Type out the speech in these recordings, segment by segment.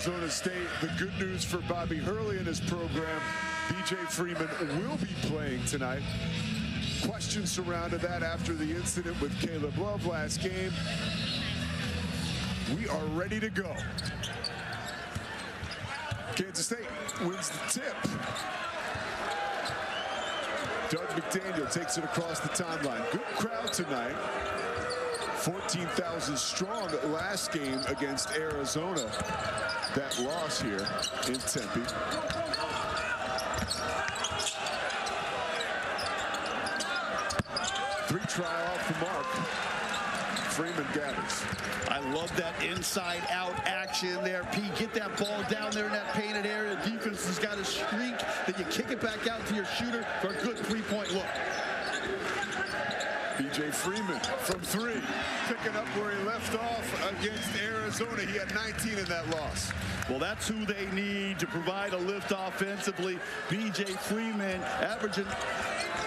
Arizona State, the good news for Bobby Hurley and his program, B.J. Freeman will be playing tonight. Questions surrounded that after the incident with Caleb Love last game. We are ready to go. Kansas State wins the tip. Doug McDaniel takes it across the timeline. Good crowd tonight. 14,000 strong last game against Arizona. That loss here in Tempe. Three try off the mark. Freeman gathers. I love that inside out action there, Pete. Get that ball down there in that painted area. The defense has got to shrink. Then you kick it back out to your shooter for a good three-point look. B.J. Freeman from three, picking up where he left off against Arizona. He had 19 in that loss. Well, that's who they need to provide a lift offensively. B.J. Freeman averaging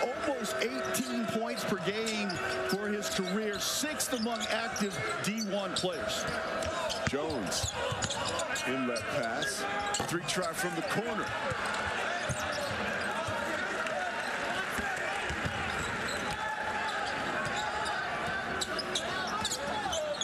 almost 18 points per game for his career, sixth among active D1 players. Jones, inlet pass, three try from the corner.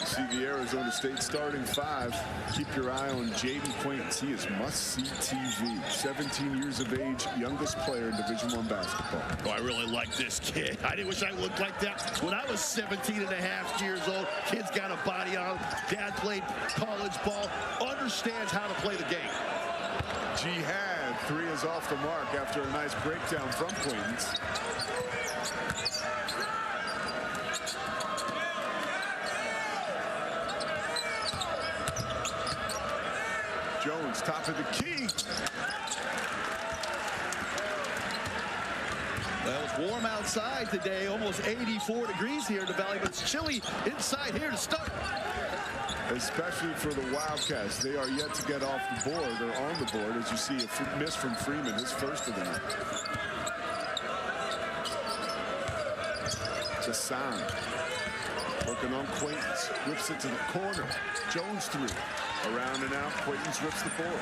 See the Arizona State starting five. Keep your eye on Jaden Quaintance. He is must-see TV. 17 years of age, youngest player in Division I basketball. Oh, I really like this kid. I didn't wish I looked like that when I was 17 and a half years old. Kid's got a body on him. Dad played college ball, understands how to play the game. Jihad, three is off the mark after a nice breakdown from Quaintance. Jones, top of the key. Well, it's warm outside today, almost 84 degrees here in the Valley, but it's chilly inside here to start. Especially for the Wildcats. They are yet to get off the board. They're on the board, as you see a miss from Freeman, his first of the night. The sound. Working on Quaintance. Whips it to the corner. Jones three. Around and out, Quaintance rips the board.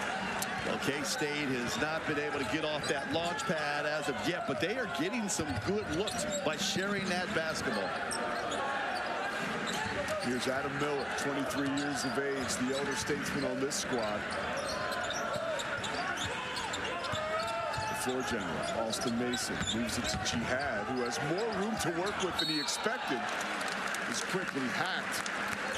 Well, K-State has not been able to get off that launch pad as of yet, but they are getting some good looks by sharing that basketball. Here's Adam Miller, 23 years of age, the elder statesman on this squad. The floor general, Alston Mason, moves it to Jihad, who has more room to work with than he expected. Is quickly hacked.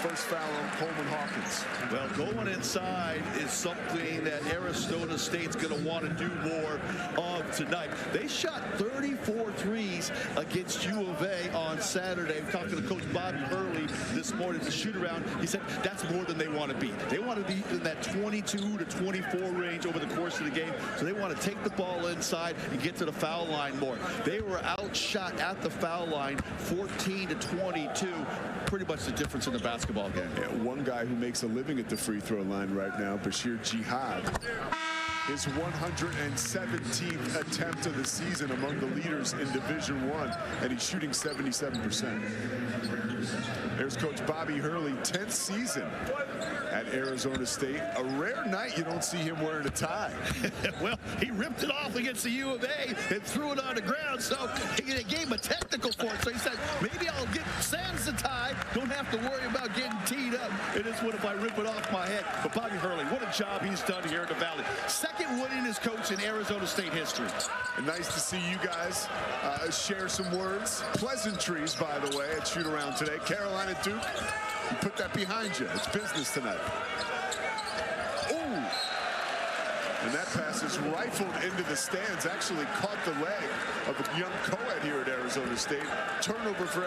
First foul on Coleman Hawkins. Well, going inside is something that Arizona State's going to want to do more of tonight. They shot 34 threes against U of A on Saturday. I'm talking to Coach Bobby Hurley this morning, the shoot around. He said that's more than they want to be. They want to be in that 22 to 24 range over the course of the game. So they want to take the ball inside and get to the foul line more. They were outshot at the foul line 14 to 22. Pretty much the difference in the basketball game. Yeah, one guy who makes a living at the free throw line right now, Bashir Jihad. His 117th attempt of the season among the leaders in Division I, and he's shooting 77%. There's Coach Bobby Hurley, 10th season at Arizona State. A rare night you don't see him wearing a tie. Well, he ripped it off against the U of A and threw it on the ground, so they gave him a technical for it. So he said, maybe I'll get sans the tie, don't have to worry about getting teed up. It is what if I rip it off my head. But Bobby Hurley, what a job he's done here in the Valley. Second winningest coach in Arizona State history. And nice to see you guys share some words. Pleasantries, by the way, at shoot around today. Carolina Duke, you put that behind you. It's business tonight. Ooh. And that pass is rifled into the stands. Actually caught the leg of a young co-ed here at Arizona State. Turnover for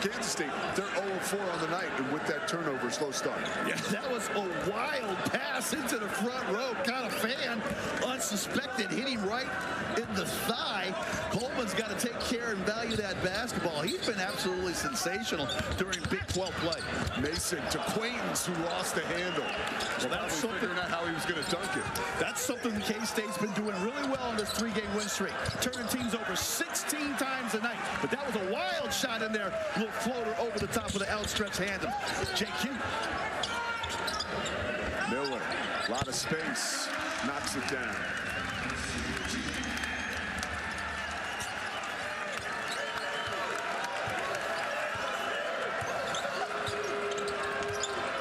Kansas State. They're 0-4 on the night, and with that turnover, slow start. Yeah, that was a wild pass into the front row. Kind of fan, unsuspected, hitting right in the thigh. Coleman's got to take care and value that basketball. He's been absolutely sensational during Big 12 play. Mason to Quaintance, who lost the handle. Well, that's something. Figuring out how he was going to dunk it. That's something K-State's been doing really well in this three-game win streak. Turning teams over 16 times a night. But that was a wild shot in there. Little floater over the top of the outstretched hand of JQ. Miller A lot of space, knocks it down.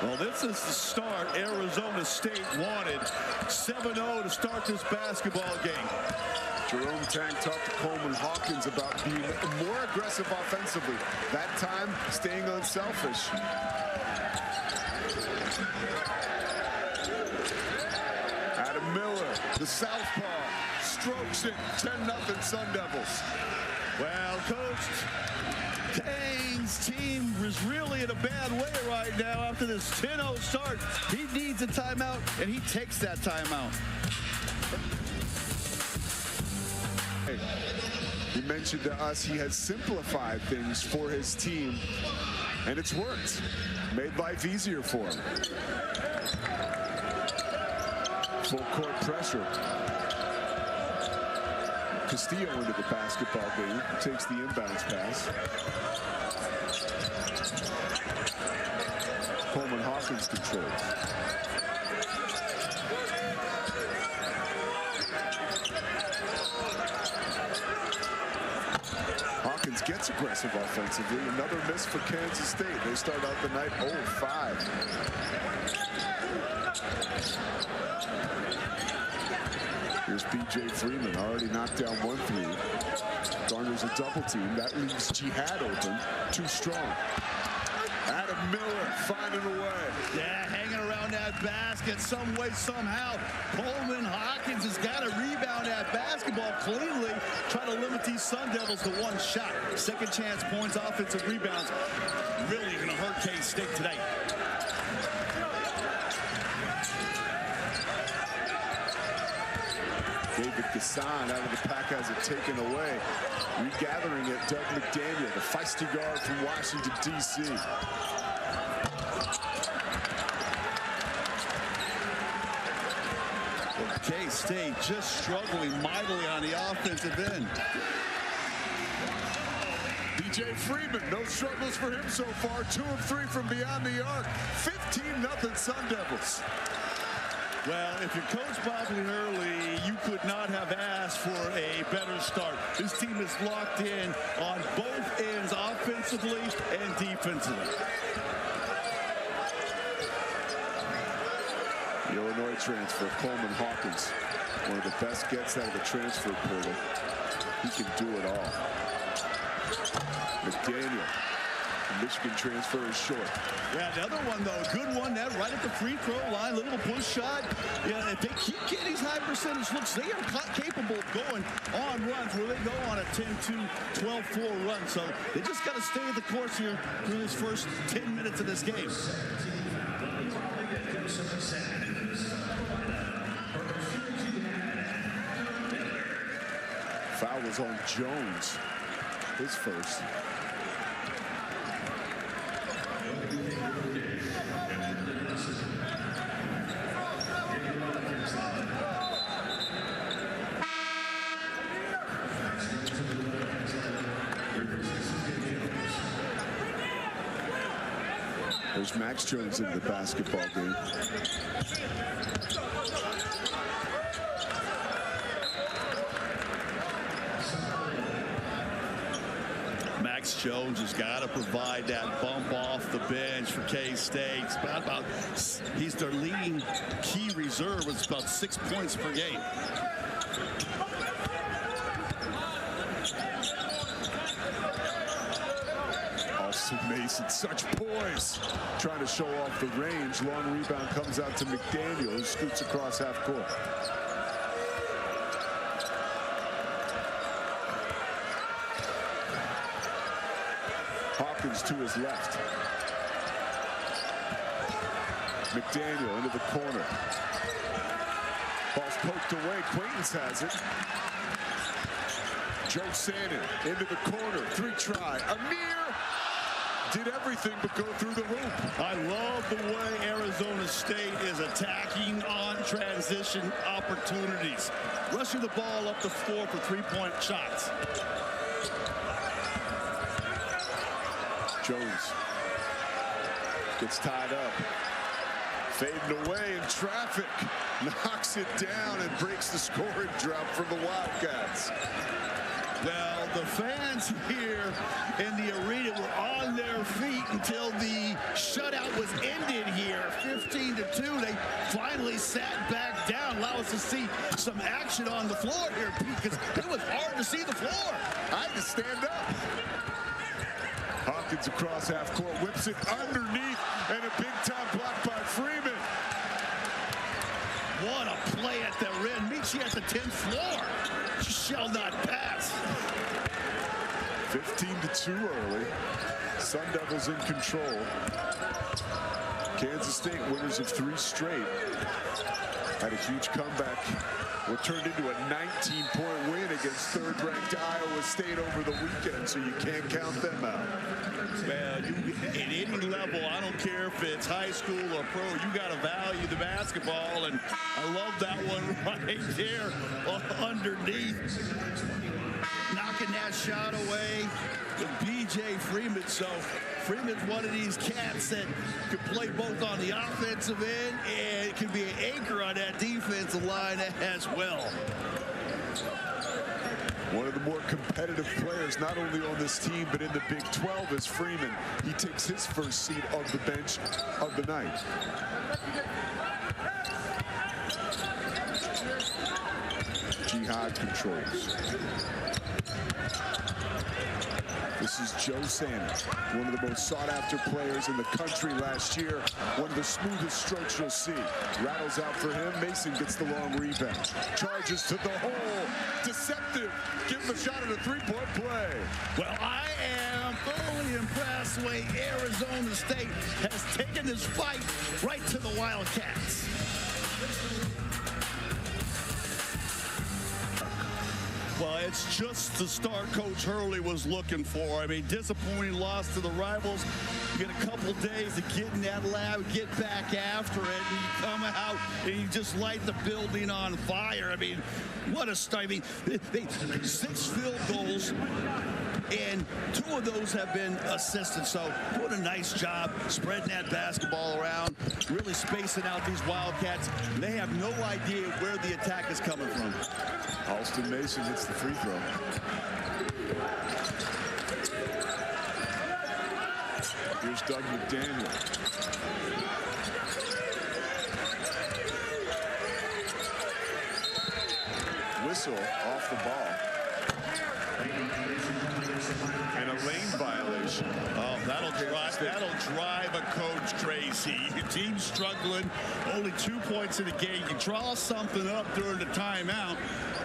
Well, this is the start Arizona State wanted. 7-0 to start this basketball game. Jerome Tang talked to Coleman Hawkins about being more aggressive offensively. That time, staying unselfish. Adam Miller, the southpaw, strokes it. 10-0 Sun Devils. Well, Coach Tang's team is really in a bad way right now after this 10-0 start. He needs a timeout, and he takes that timeout. He mentioned to us he has simplified things for his team, and it's worked. Made life easier for him. Full court pressure. Castillo into the basketball game, takes the inbounds pass. Coleman Hawkins controls. Hawkins gets aggressive offensively. Another miss for Kansas State. They start out the night 0-5. Here's B.J. Freeman, already knocked down 1 3. Garners a double team. That leaves Jihad open. Too strong. Adam Miller finding a way. Yeah, hanging around that basket some way, somehow. Coleman Hawkins has got to rebound that basketball cleanly. Try to limit these Sun Devils to 1 shot. Second chance points, offensive rebounds. Really going to hurt K-State tonight. David Gasson out of the pack has it taken away. Regathering it, Doug McDaniel, the feisty guard from Washington, D.C. K-State just struggling mightily on the offensive end. B.J. Freeman, no struggles for him so far. 2 of 3 from beyond the arc. 15-0 Sun Devils. Well, if you're Coach Bobby Hurley, you could not have asked for a better start. This team is locked in on both ends, offensively and defensively. The Illinois transfer, Coleman Hawkins, one of the best gets out of the transfer portal. He can do it all. McDaniel, the Michigan transfer, is short. Yeah, the other one, though, good one, that right at the free throw line, little push shot. Yeah, if they keep getting these high percentage looks, they are capable of going on runs where they go on a 10-2, 12-4 run. So they just got to stay the course here through this first 10 minutes of this game. Foul was on Jones, his first. There's Max Jones in the basketball game. Max Jones has got to provide that bump off the bench for K-State. He's their leading key reserve. It's about 6 points per game. Austin Mason, such poise, trying to show off the range. Long rebound comes out to McDaniel, who scoots across half court. Hawkins to his left. McDaniel into the corner. Ball's poked away. Quaintance has it. Joe Sannon into the corner. 3-try. Amir did everything but go through the hoop. I love the way Arizona State is attacking on transition opportunities. Rushing the ball up the floor for 3-point shots. Jones gets tied up. Fading away in traffic. knocks it down and breaks the scoring drought for the Wildcats. Well, the fans here in the arena were on their feet until the shutout was ended here. 15-2. They finally sat back down. Allow us to see some action on the floor here, Pete, because it was hard to see the floor. I had to stand up. Hawkins across half court, whips it underneath, and a big-time block by Freeman. What a play at the rim. Meets you at the 10th floor. Shall not pass. 15-2 early. Sun Devils in control. Kansas State winners of 3 straight. Had a huge comeback. What turned into a 19-point win against third-ranked Iowa State over the weekend, so you can't count them out. Well, at any level, I don't care if it's high school or pro, you got to value the basketball, and I love that one right there underneath. Knocking that shot away with B.J. Freeman. So Freeman's one of these cats that could play both on the offensive end and can be an anchor on that defensive line as well. One of the more competitive players, not only on this team, but in the Big 12 is Freeman. He takes his first seat of the bench of the night. Jihad controls. This is Joe Sanders, one of the most sought-after players in the country last year. One of the smoothest strokes you'll see. Rattles out for him. Mason gets the long rebound. Charges to the hole. Deceptive. Give him a shot at a three-point play. Well, I am thoroughly impressed the way Arizona State has taken this fight right to the Wildcats. Well, it's just the start Coach Hurley was looking for. I mean, disappointing loss to the rivals. You get a couple days to get in that lab, get back after it, and you come out and you just light the building on fire. I mean, what a start. I mean, they 6 field goals, and 2 of those have been assisted. So doing a nice job spreading that basketball around, really spacing out these Wildcats. They have no idea where the attack is coming from. Alston Mason hits the free throw. Here's Doug McDaniel. Whistle off the ball. And a lane violation. Oh, that'll drive a coach crazy. Your team's struggling. Only 2 points in the game. You draw something up during the timeout,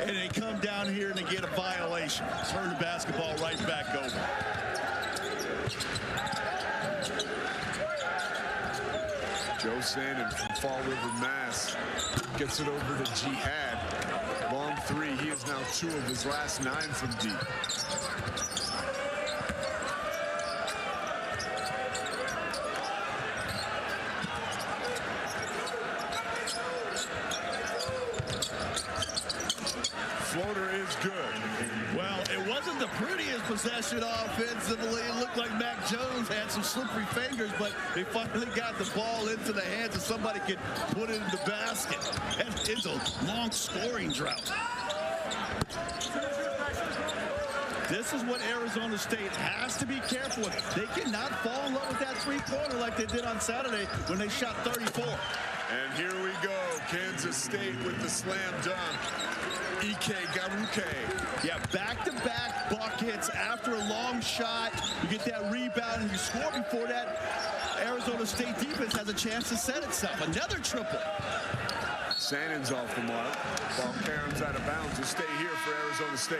and they come down here and they get a violation. Turn the basketball right back over. Joe Sandin from Fall River, Mass. Gets it over to Jihad. Long 3. He is now 2 of his last 9 from deep. Floater is good. Well, it wasn't the prettiest possession offensively. It looked like Mac Jones had some slippery fingers, but they finally got the ball into the hands of somebody could put it in the basket. And it's a long scoring drought. This is what Arizona State has to be careful with. They cannot fall in love with that three-pointer like they did on Saturday when they shot 34. And here we go. Kansas State with the slam dunk. Ike Garuke. Yeah, back-to-back buckets after a long shot. You get that rebound and you score before that. Arizona State defense has a chance to set itself. Another triple. Sandin's off the mark. Ball caroms out of bounds. Will stay here for Arizona State.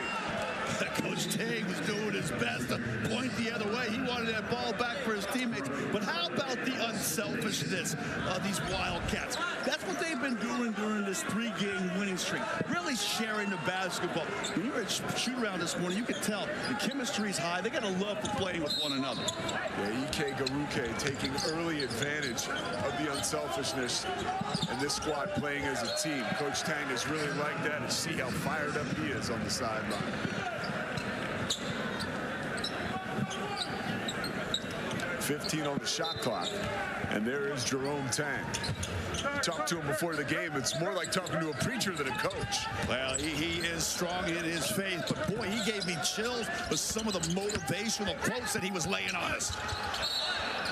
Coach Tang was doing his best to point the other way. He wanted that ball back for his teammates. But how about the unselfishness of these Wildcats? That's what they've been doing during this 3-game winning streak. Really sharing the basketball. When you were at shoot-around this morning, you could tell the chemistry's high. They got a love for playing with one another. Yeah, Ike Garuke taking early advantage of the unselfishness and this squad playing as a team. Coach Tang has really liked that, and see how fired up he is on the sideline. 15 on the shot clock. And there is Jerome Tang. Talked to him before the game. It's more like talking to a preacher than a coach. Well, he is strong in his faith, but boy, he gave me chills with some of the motivational quotes that he was laying on us.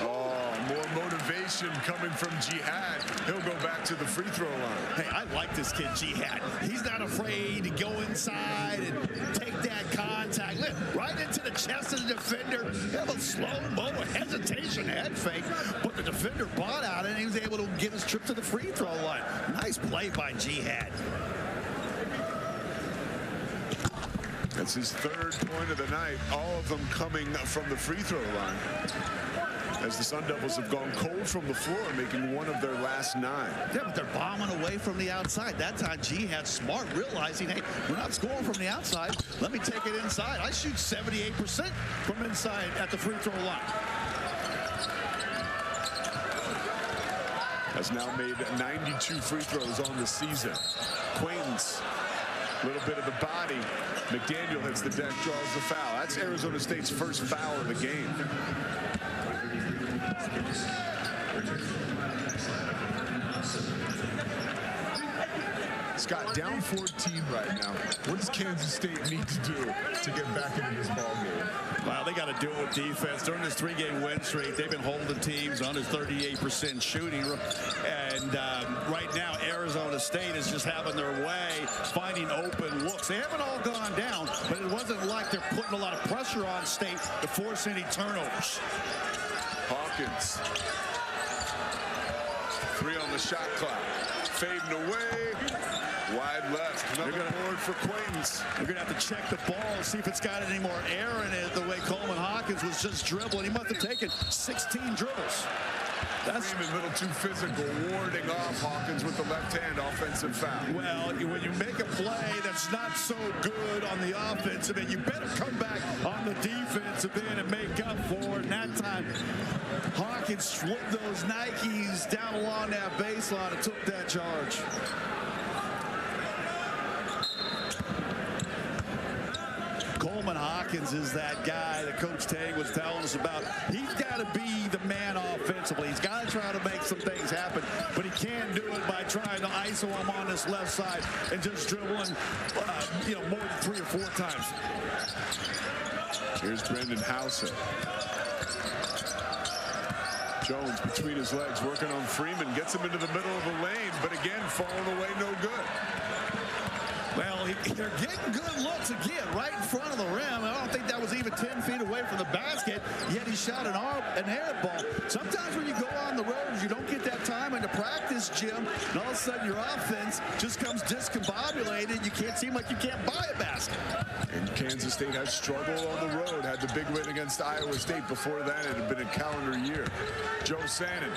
Oh, more motivation coming from Jihad. He'll go back to the free throw line. Hey, I like this kid, Jihad. He's not afraid to go inside and take that contact. Look, right into the chest of the defender. Have a slow-mo, hesitation, head fake. But the defender bought out, and he was able to get his trip to the free throw line. Nice play by Jihad. That's his third point of the night. All of them coming from the free throw line, as the Sun Devils have gone cold from the floor, making one of their last 9. Yeah, but they're bombing away from the outside. That time, Jihad smart, realizing, hey, we're not scoring from the outside. Let me take it inside. I shoot 78% from inside at the free throw line. Has now made 92 free throws on the season. Quains, a little bit of the body. McDaniel hits the deck, draws the foul. That's Arizona State's first foul of the game. Scott, down 14 right now. What does Kansas State need to do to get back into this ball game? Well, they got to do it with defense. During this 3-game win streak, they've been holding teams under 38% shooting. And right now, Arizona State is just having their way, finding open looks. They haven't all gone down, but it wasn't like they're putting a lot of pressure on State to force any turnovers. Hawkins. 3 on the shot clock. Fading away. Wide left. Another board for Quains. They're going to have to check the ball and see if it's got any more air in it, the way Coleman Hawkins was just dribbling. He must have taken 16 dribbles. That's Freeman, a little too physical, warding off Hawkins with the left hand offensive foul. Well, when you make a play that's not so good on the offensive end, you better come back on the defensive end and make up for it. And that time, Hawkins slipped those Nikes down along that baseline and took that charge. Coleman Hawkins is that guy that Coach Tang was telling us about. He's got to be the man offensively. He's got to try to make some things happen, but he can't do it by trying to ISO him on this left side and just dribbling, more than 3 or 4 times. Here's Brendan Hauser. Jones between his legs, working on Freeman, gets him into the middle of the lane, but again, falling away no good. Well, they're getting good looks again, right in front of the rim. I don't think that was even 10 feet away from the basket, yet he shot an air ball. Sometimes when you go on the road, you don't get that time into practice, Jim, and all of a sudden your offense just comes discombobulated. You can't seem like you can't buy a basket. And Kansas State has struggled on the road, had the big win against Iowa State. Before that, it had been a calendar year. Joe Sannon.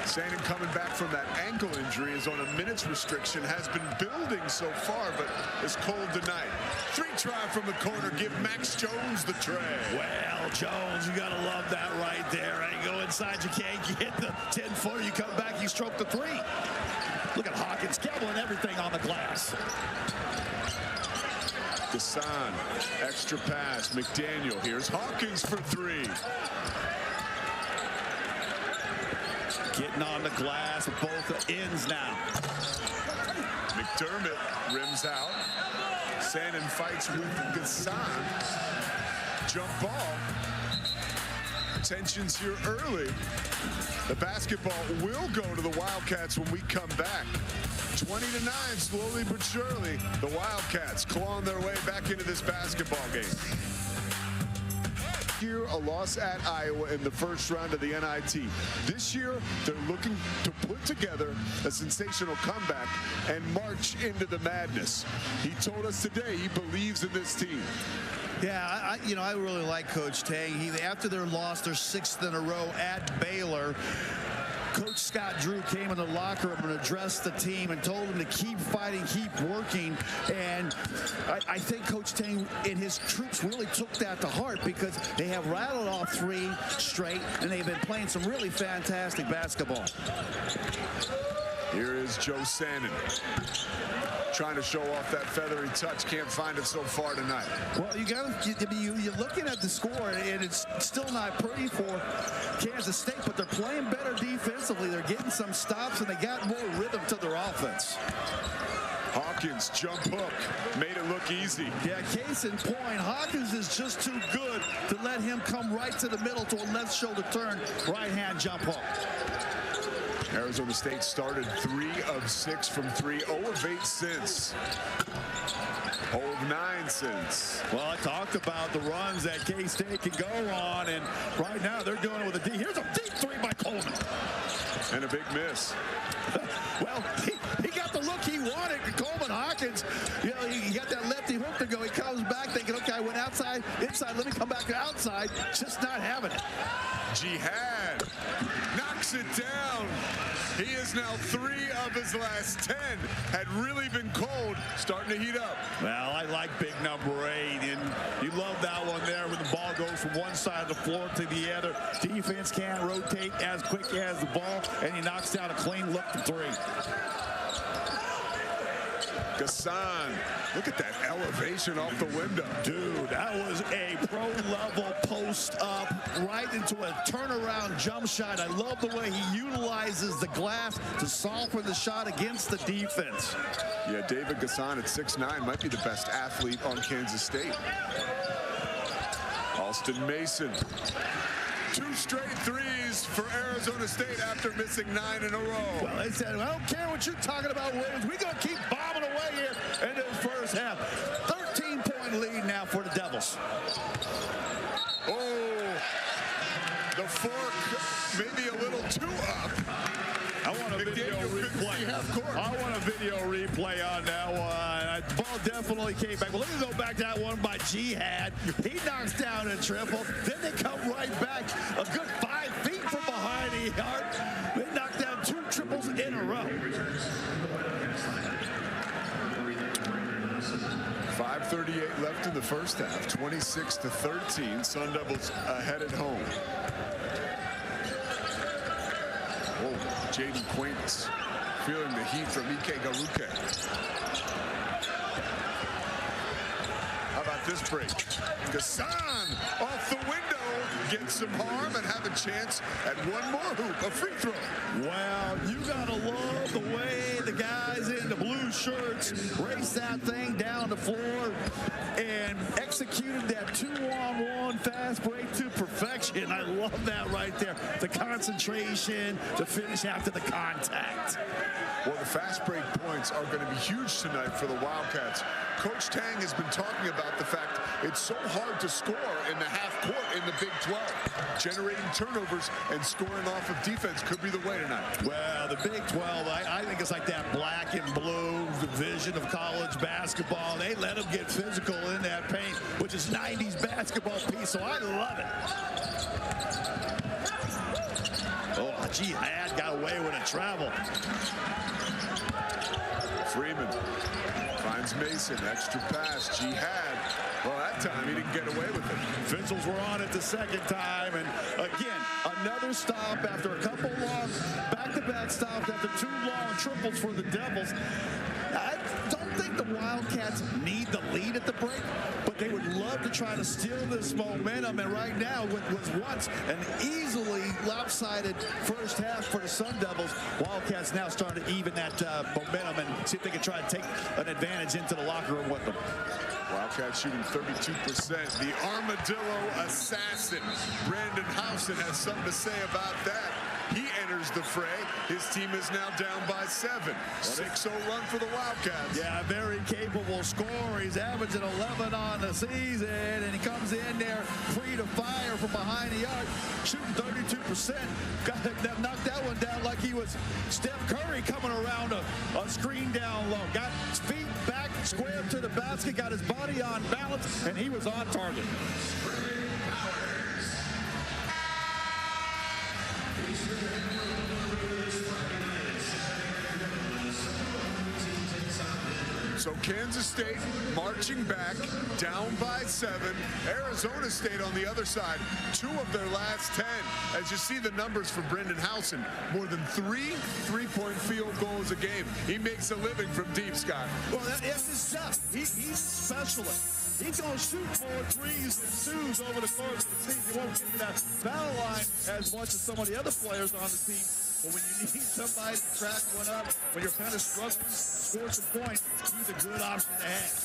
Sannon coming back from that ankle injury is on a minutes restriction, has been building so far, but is cold tonight. 3 try from the corner, give Max Jones the tray. Well, Jones, you got to love that right there. Right? Go inside, you can't get the 10-footer. You come back, you stroke the 3. Look at Hawkins gobbling everything on the glass. Gassan, extra pass, McDaniel. Here's Hawkins for 3. Getting on the glass with both ends now. McDermott rims out. Sannon fights with Gassan. Jump ball. Tensions here early. The basketball will go to the Wildcats when we come back. 20-9, slowly but surely. The Wildcats clawing their way back into this basketball game. Here, a loss at Iowa in the first round of the NIT. This year, they're looking to put together a sensational comeback and march into the madness. He told us today he believes in this team. Yeah, I really like Coach Tang. After their loss, their 6th in a row at Baylor, Coach Scott Drew came in the locker room and addressed the team and told them to keep fighting, keep working. And I think Coach Tang and his troops really took that to heart, because they have rattled off 3 straight, and they've been playing some really fantastic basketball. Here is Joe Sannon. Trying to show off that feathery touch. Can't find it so far tonight. Well, you're looking at the score, and it's still not pretty for Kansas State, but they're playing better defensively. They're getting some stops, and they got more rhythm to their offense. Hawkins, jump hook, made it look easy. Yeah, case in point, Hawkins is just too good to let him come right to the middle to a left shoulder turn, right-hand jump hook. Arizona State started 3 of 6 from 3, 0 of 8 since. 0 of 9 since. Well, I talked about the runs that K-State can go on, and right now they're doing it with a D. Here's a deep three by Coleman. And a big miss. Well, he got the look he wanted. Coleman Hawkins, you know, he got that lefty hook to go. He comes back thinking, okay, I went outside, inside, let me come back to outside. Just not having it. Jihad knocks it down. He is now 3 of his last 10. Had really been cold, starting to heat up. Well, I like big number 8, and you love that one there when the ball goes from one side of the floor to the other. Defense can't rotate as quick as the ball, and he knocks down a clean look for 3. Gassan, look at that elevation off the window. Dude, that was a pro-level post-up right into a turnaround jump shot. I love the way he utilizes the glass to soften the shot against the defense. Yeah, David Gassan at 6'9" might be the best athlete on Kansas State. Alston Mason. 2 straight threes for Arizona State after missing 9 in a row. Well, they said, I don't care what you're talking about, Williams. We're going to keep bombing away here into the first half. 13-point lead now for the Devils. Oh, the fork maybe a little too up. I want a video replay. I want a video replay on that one. The ball definitely came back. Well, let me go back to that one by Jihad. He knocks down a triple. Then they come right back a good 5 feet from behind the arc. They knock down 2 triples in a row. 5:38 left in the first half. 26-13. Sun Devils ahead at home. Jaden Quaintance feeling the heat from Ike Garuke. How about this break? Gassan off the window, gets some harm and have a chance at one more hoop, a free throw. Well, you gotta love the way the guys in the blue shirts race that thing down the floor and executed that 2-on-1 fast break to perfection. I love that right there. The concentration to finish after the contact. Well, the fast break points are going to be huge tonight for the Wildcats. Coach Tang has been talking about the fact it's so hard to score in the half court in the Big 12. Generating turnovers and scoring off of defense could be the way tonight. Well, the Big 12, I think it's like that black and blue division of college basketball. They let them get physical in that paint, which is 90s basketball piece, so I love it. Oh, Jihad got away with a travel. Freeman finds Mason, extra pass, Jihad. Well, that time he didn't get away with it. Fitzels were on it the second time, and again, another stop after a couple long back-to-back stops after 2 long triples for the Devils. I don't think the Wildcats need the lead at the break, but they would love to try to steal this momentum, and right now, what was once an easily lopsided first half for the Sun Devils, Wildcats now starting to even that momentum and see if they can try to take an advantage into the locker room with them. Wildcats shooting 32%. The Armadillo Assassin, Brandon Housen, has something to say about that. He enters the fray. His team is now down by 7. 6-0 run for the Wildcats. Yeah, very capable scorer. He's averaging 11 on the season, and he comes in there free to fire from behind the arc, shooting 32%. Got that, knocked that one down like he was Steph Curry coming around a screen down low. Got his feet back, square to the basket, got his body on balance, and he was on target. So Kansas State marching back, down by 7. Arizona State on the other side, 2 of their last 10. As you see the numbers for Brendan Housen, more than 3 3-point field goals a game. He makes a living from deep, Scott. Well, that's his stuff. He's a specialist. He's going to shoot 4 threes and twos over the course of the team. He won't get to that foul line as much as some of the other players on the team. But when you need somebody to track one up, when you're kind of struggling to score some points, he's a good option to have.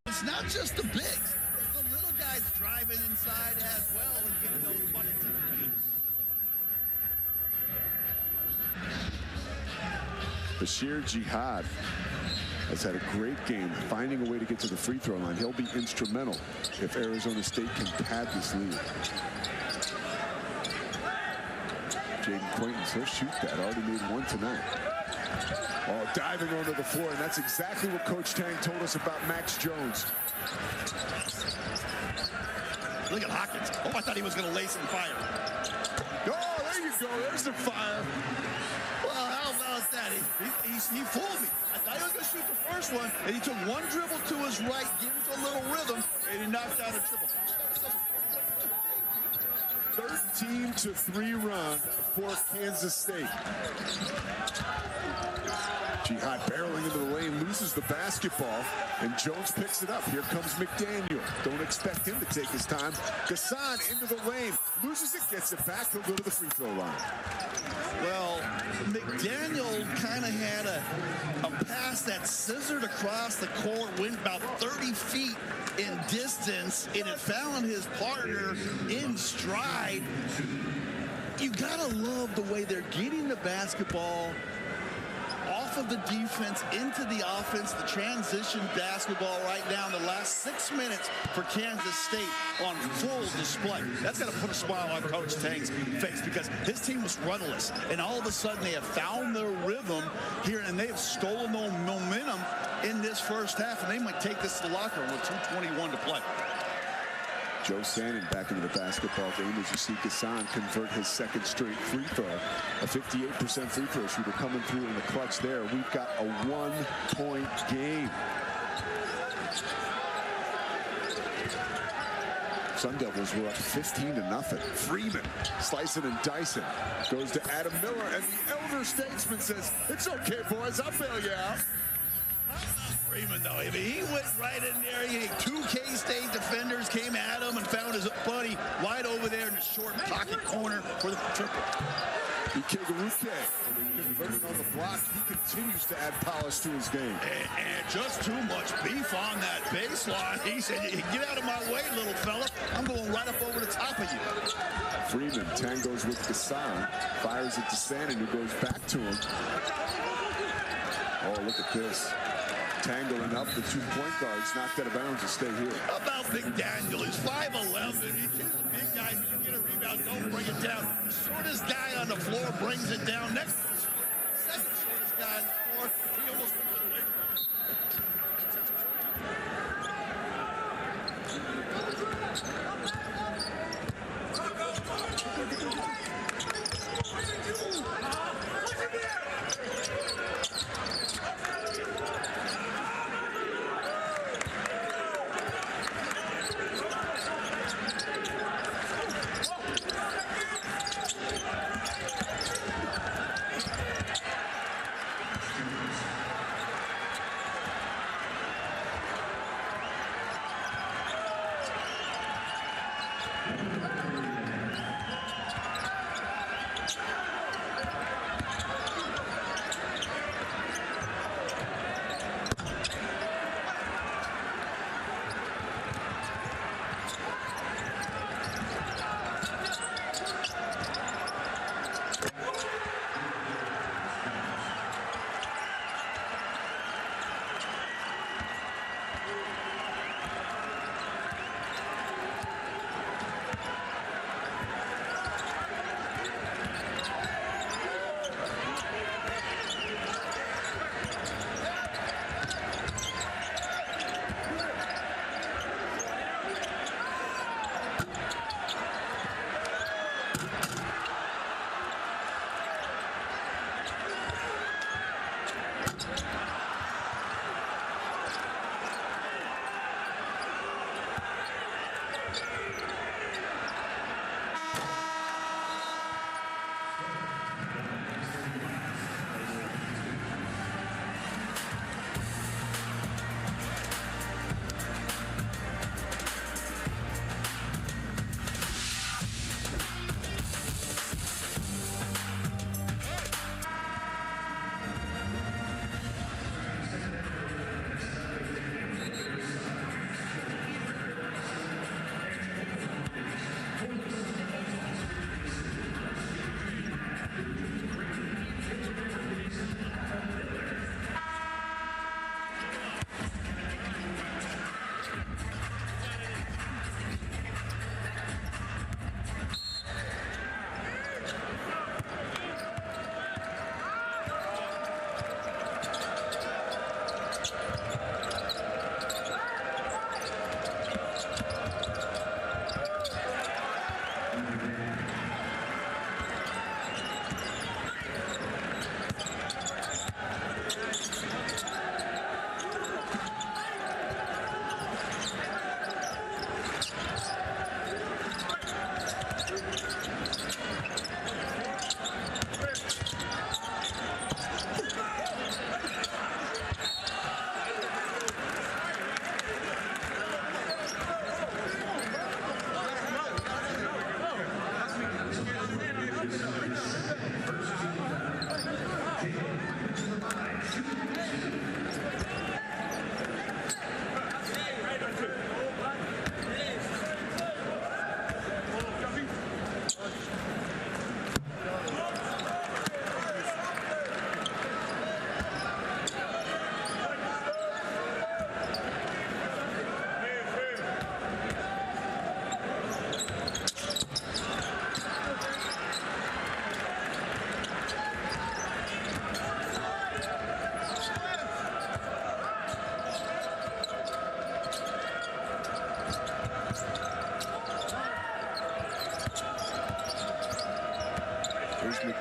It's not just the bigs. It's the little guys driving inside as well and getting those buckets in the paint. Bashir Jihad has had a great game finding a way to get to the free throw line. He'll be instrumental if Arizona State can pad this lead. Jaden Quaintance, he'll shoot that. Already made one tonight. Oh, diving onto the floor, and that's exactly what Coach Tang told us about Max Jones. Look at Hawkins. Oh, I thought he was going to lay some fire. Oh, there you go. There's the fire. Well, how about that? He fooled me. I thought he was going to shoot the first one, and he took one dribble to his right, get into a little rhythm, and he knocked out a triple. 13-3 run for Kansas State. Jihad barreling into the lane, loses the basketball, and Jones picks it up. Here comes McDaniel. Don't expect him to take his time. Gassan into the lane, loses it, gets it back. He'll go to the free throw line. Well, McDaniel kind of had a pass that scissored across the court, went about 30 feet in distance, and it found his partner in stride. You gotta love the way they're getting the basketball off of the defense into the offense, the transition basketball right now in the last 6 minutes for Kansas State on full display. That's got to put a smile on Coach Tang's face because his team was rudderless, and all of a sudden they have found their rhythm here, and they have stolen no momentum in this first half, and they might take this to the locker room with 2:21 to play. Joe Sannon back into the basketball game as you see Gassan convert his second straight free throw. A 58% free throw shooter coming through in the clutch there. We've got a 1-point game. Sun Devils were up 15-0. Freeman slicing and dicing. Goes to Adam Miller, and the elder statesman says, "It's okay, boys, I'll bail you out." Freeman, though, I mean, he went right in there. Two K-State defenders came at him and found his buddy wide over there in the short pocket corner for the triple. Ike Garuke converting on the block. He continues to add polish to his game. And just too much beef on that baseline. He said, "Get out of my way, little fella. I'm going right up over the top of you." Freeman tangos with Gassan, fires it to Sannon, who goes back to him. Oh, look at this. Tangling up, the 2 point guards knocked out of bounds to stay here. How about McDaniel? He's 5'11". He kills the big guys. You get a rebound, don't bring it down. The shortest guy on the floor brings it down. Next.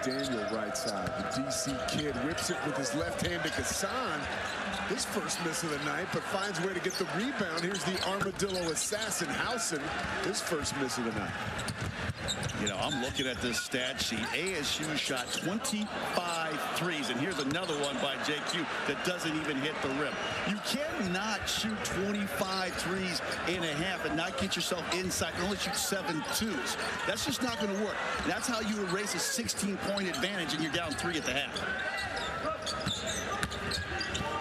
McDaniel right side. The DC kid whips it with his left hand to Gassan. His first miss of the night, but finds a way to get the rebound. Here's the Armadillo assassin, Housen. His first miss of the night. You know, I'm looking at this stat sheet. ASU shot 25 threes, and here's another one by JQ that doesn't even hit the rim. You cannot shoot 25 threes in a half and not get yourself inside and only shoot 7 twos. That's just not going to work. That's how you erase a 16-point advantage and you're down 3 at the half.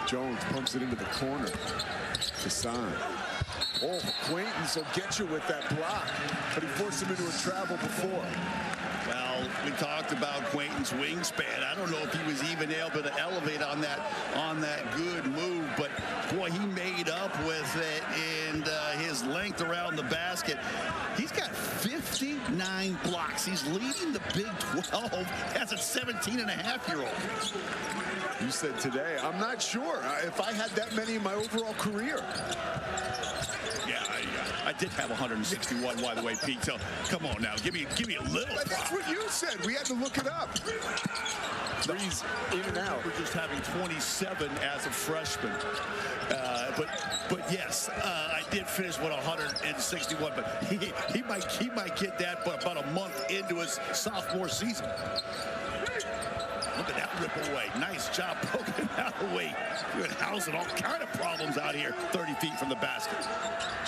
Jones pumps it into the corner. Hassan. Oh, Quaintance will get you with that block, but he forced him into a travel before. Well, we talked about Quaintance' wingspan. I don't know if he was even able to elevate on that good move, but boy, he made up with it, and his length around the basket. He's got 59 blocks. He's leading the Big 12 as a 17-and-a-half-year-old. You said today, I'm not sure if I had that many in my overall career. Yeah, I did have 161, by the way, Pete. So come on now, give me a little. But that's what you said. We had to look it up. Threes in and out. We're just having 27 as a freshman. But yes, I did finish with 161. But he might get that about a month into his sophomore season. Look at that rip away. Nice job poking that away. Good house and all kind of problems out here 30 feet from the basket.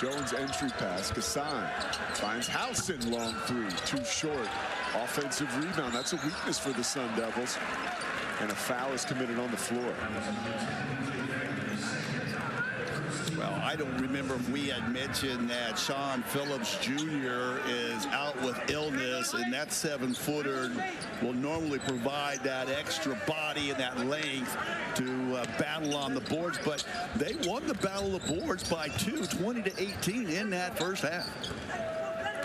Jones entry pass. Gassan finds Housen, long three. Too short. Offensive rebound. That's a weakness for the Sun Devils. And a foul is committed on the floor. Well, I don't remember if we had mentioned that Sean Phillips Jr. is out with illness, and that 7-footer will normally provide that extra body and that length to battle on the boards. But they won the battle of the boards by 20-18 in that first half.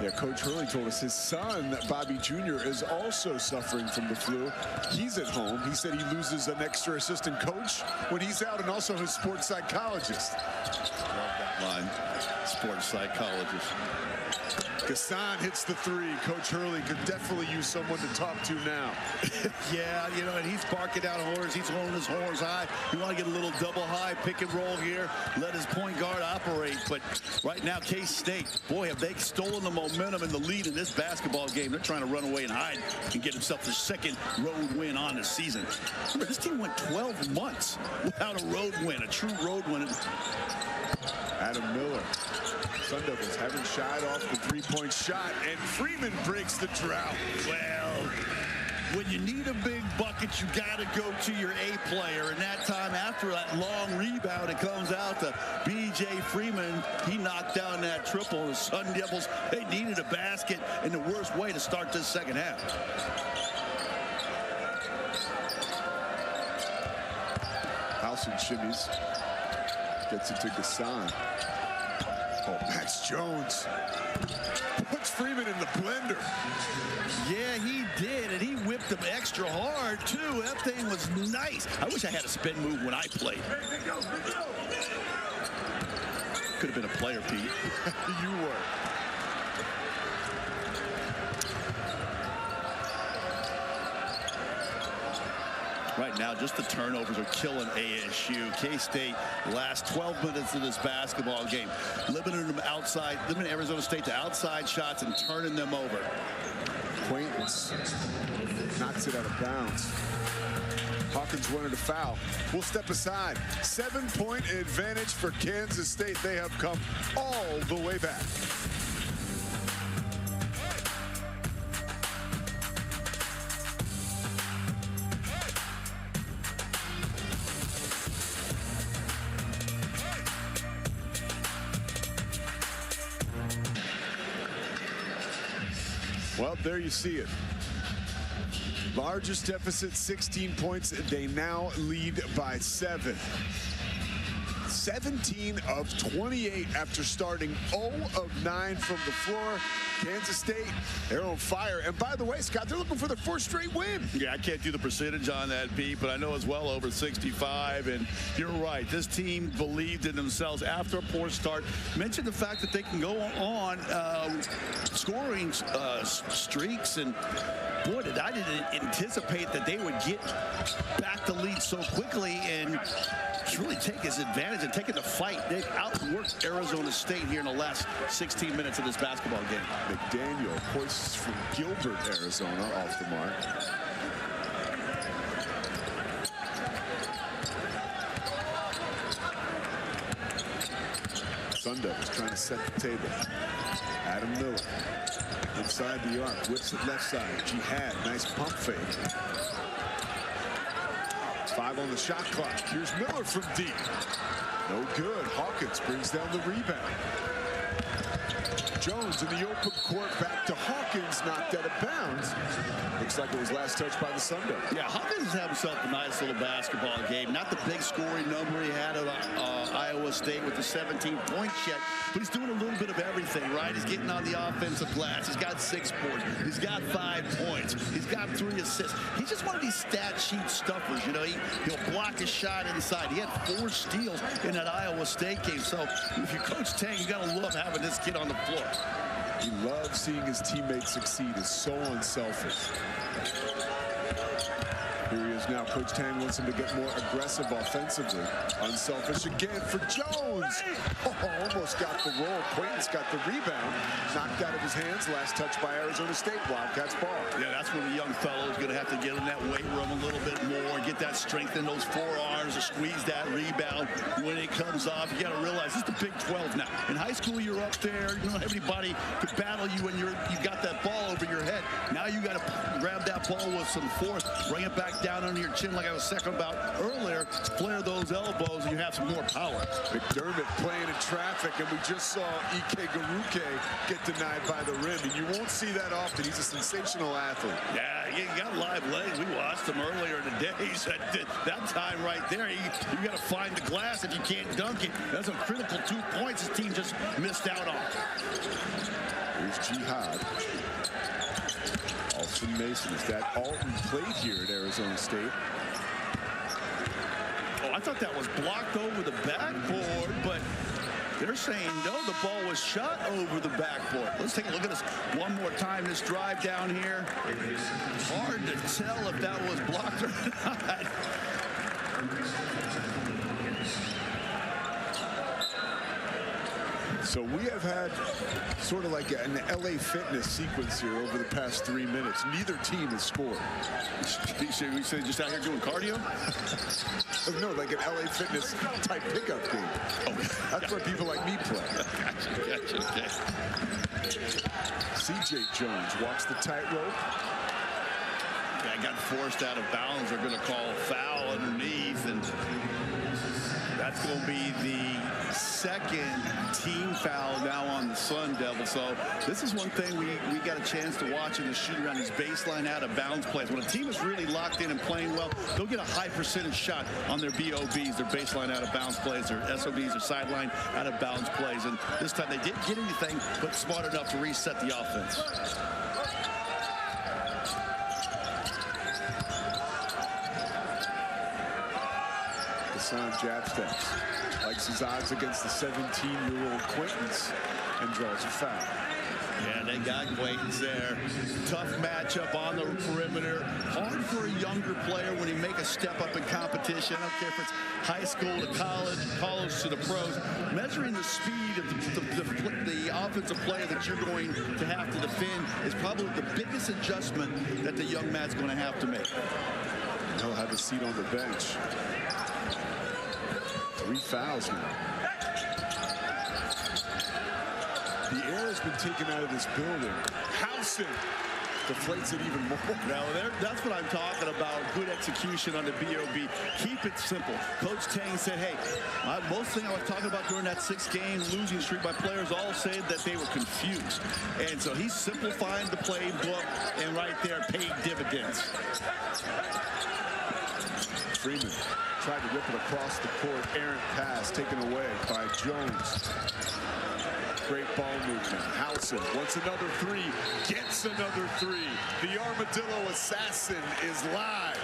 Yeah, Coach Hurley told us his son, Bobby Jr., is also suffering from the flu. He's at home. He said he loses an extra assistant coach when he's out, and also his sports psychologist. Love that line, sports psychologist. Gassan hits the three. Coach Hurley could definitely use someone to talk to now. Yeah, you know, and he's barking down orders. He's holding his horns high. You want to get a little double high pick and roll here. Let his point guard operate. But right now, K-State, boy, have they stolen the momentum and the lead in this basketball game. They're trying to run away and hide and get himself the second road win on the season. Remember, this team went 12 months without a road win, a true road win. Adam Miller. Sun Devils haven't shied off the three-point shot, and Freeman breaks the drought. Well, when you need a big bucket, you got to go to your A player. And that time, after that long rebound, it comes out to B.J. Freeman. He knocked down that triple. The Sun Devils, they needed a basket in the worst way to start this second half. Housen shimmies. Gets it to Gassan. Oh, Max Jones puts Freeman in the blender. Yeah, he did, and he whipped him extra hard, too. That thing was nice. I wish I had a spin move when I played. Could have been a player, Pete. You were. Right now, just the turnovers are killing ASU. K-State, last 12 minutes of this basketball game, limiting Arizona State to outside shots and turning them over. Quaintance knocks it out of bounds. Hawkins wanted a foul. We'll step aside. 7-point advantage for Kansas State. They have come all the way back. Well, there you see it. Largest deficit, 16 points. They now lead by 7. 17 of 28 after starting 0 of 9 from the floor. Kansas State, they're on fire. And by the way, Scott, they're looking for their 4th straight win. Yeah, I can't do the percentage on that, Pete, but I know it's well over 65. And you're right. This team believed in themselves after a poor start. Mentioned the fact that they can go on scoring streaks. And boy, I didn't anticipate that they would get back the lead so quickly and really take his advantage and taking the fight. They've outworked Arizona State here in the last 16 minutes of this basketball game. McDaniel hoists from Gilbert, Arizona, off the mark. Sun Devils trying to set the table. Adam Miller inside the arc, whips it left side. Jihad, nice pump fake. 5 on the shot clock. Here's Miller from deep. No good. Hawkins brings down the rebound. Jones in the open court, back to Hawkins, knocked out of bounds. Looks like it was last touched by the Sun Devils. Yeah, Hawkins has had himself a nice little basketball game. Not the big scoring number he had at Iowa State with the 17 points yet, but he's doing a little bit of everything, right? He's getting on the offensive glass. He's got 6 boards. He's got 5 points. He's got 3 assists. He's just one of these stat sheet stuffers, you know. He'll block a shot inside. He had 4 steals in that Iowa State game. So if you're Coach Tang, you got to love having this kid on the floor. He loves seeing his teammates succeed. Is so unselfish. Here he is now. Coach Tang wants him to get more aggressive offensively. Unselfish again for Jones. Oh, almost got the roll. Quaintance got the rebound. Knocked out of his hands. Last touch by Arizona State. Wildcats ball. Yeah, that's where the young fellow is going to have to get in that weight room a little bit more. Get that strength in those forearms to squeeze that rebound when it comes off. You got to realize this is the Big 12 now. In high school, you're up there. You don't have anybody to battle you when you got that ball over your head. Now you got to grab that ball with some force, bring it back down under your chin like I was talking about earlier, flare those elbows, and you have some more power. McDermott playing in traffic, and we just saw Ike Garuke get denied by the rim, and you won't see that often. He's a sensational athlete. Yeah, you got live legs. We watched him earlier today. He said that time right there, you got to find the glass if you can't dunk it. That's a critical 2 points his team just missed out on. Here's Jihad. Alston Mason. Is that Alton played here at Arizona State? Oh, I thought that was blocked over the backboard, but they're saying no, the ball was shot over the backboard. Let's take a look at this one more time, this drive down here. Hard to tell if that was blocked or not. So we have had sort of like an LA Fitness sequence here over the past 3 minutes. Neither team has scored. We say just out here doing cardio? No, like an LA Fitness type pickup game. Oh, that's where people like me play. Gotcha, okay. CJ Jones walks the tightrope. Yeah, got forced out of bounds. They're going to call a foul underneath, and that's going to be the second team foul now on the Sun Devils. So this is one thing we got a chance to watch in the shoot around these baseline out of bounds plays. When a team is really locked in and playing well, they'll get a high percentage shot on their BOBs, their baseline out of bounds plays, their SOBs, their sideline out of bounds plays. And this time they didn't get anything, but smart enough to reset the offense. Hassan jab steps. Likes his odds against the 17-year-old Quaintance and draws a foul. Yeah, they got Quaintance there. Tough matchup on the perimeter. Hard for a younger player when he make a step up in competition. I don't care if it's high school to college to the pros. Measuring the speed of the offensive player that you're going to have to defend is probably the biggest adjustment that the young man's going to have to make. He'll have a seat on the bench. 3 fouls now. The air has been taken out of this building. Howson deflates it even more. Now, that's what I'm talking about. Good execution on the BOB. Keep it simple. Coach Tang said, hey, most thing I was talking about during that 6-game losing streak, my players all said that they were confused. And so he's simplifying the playbook, and right there paid dividends. Freeman tried to rip it across the court. Errant pass taken away by Jones. Great ball movement. Howson wants another three, gets another three. The Armadillo Assassin is live.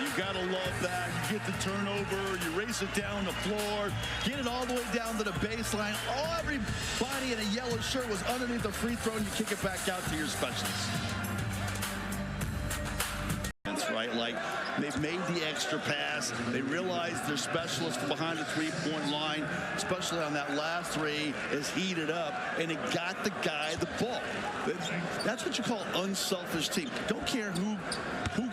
You gotta love that. You get the turnover, you race it down the floor, get it all the way down to the baseline. Everybody in a yellow shirt was underneath the free throw, and you kick it back out to your specialists. That's right, like they've made the extra pass. They realize their specialist from behind the three-point line, especially on that last three, is heated up, and it got the guy the ball. That's what you call unselfish team. Don't care who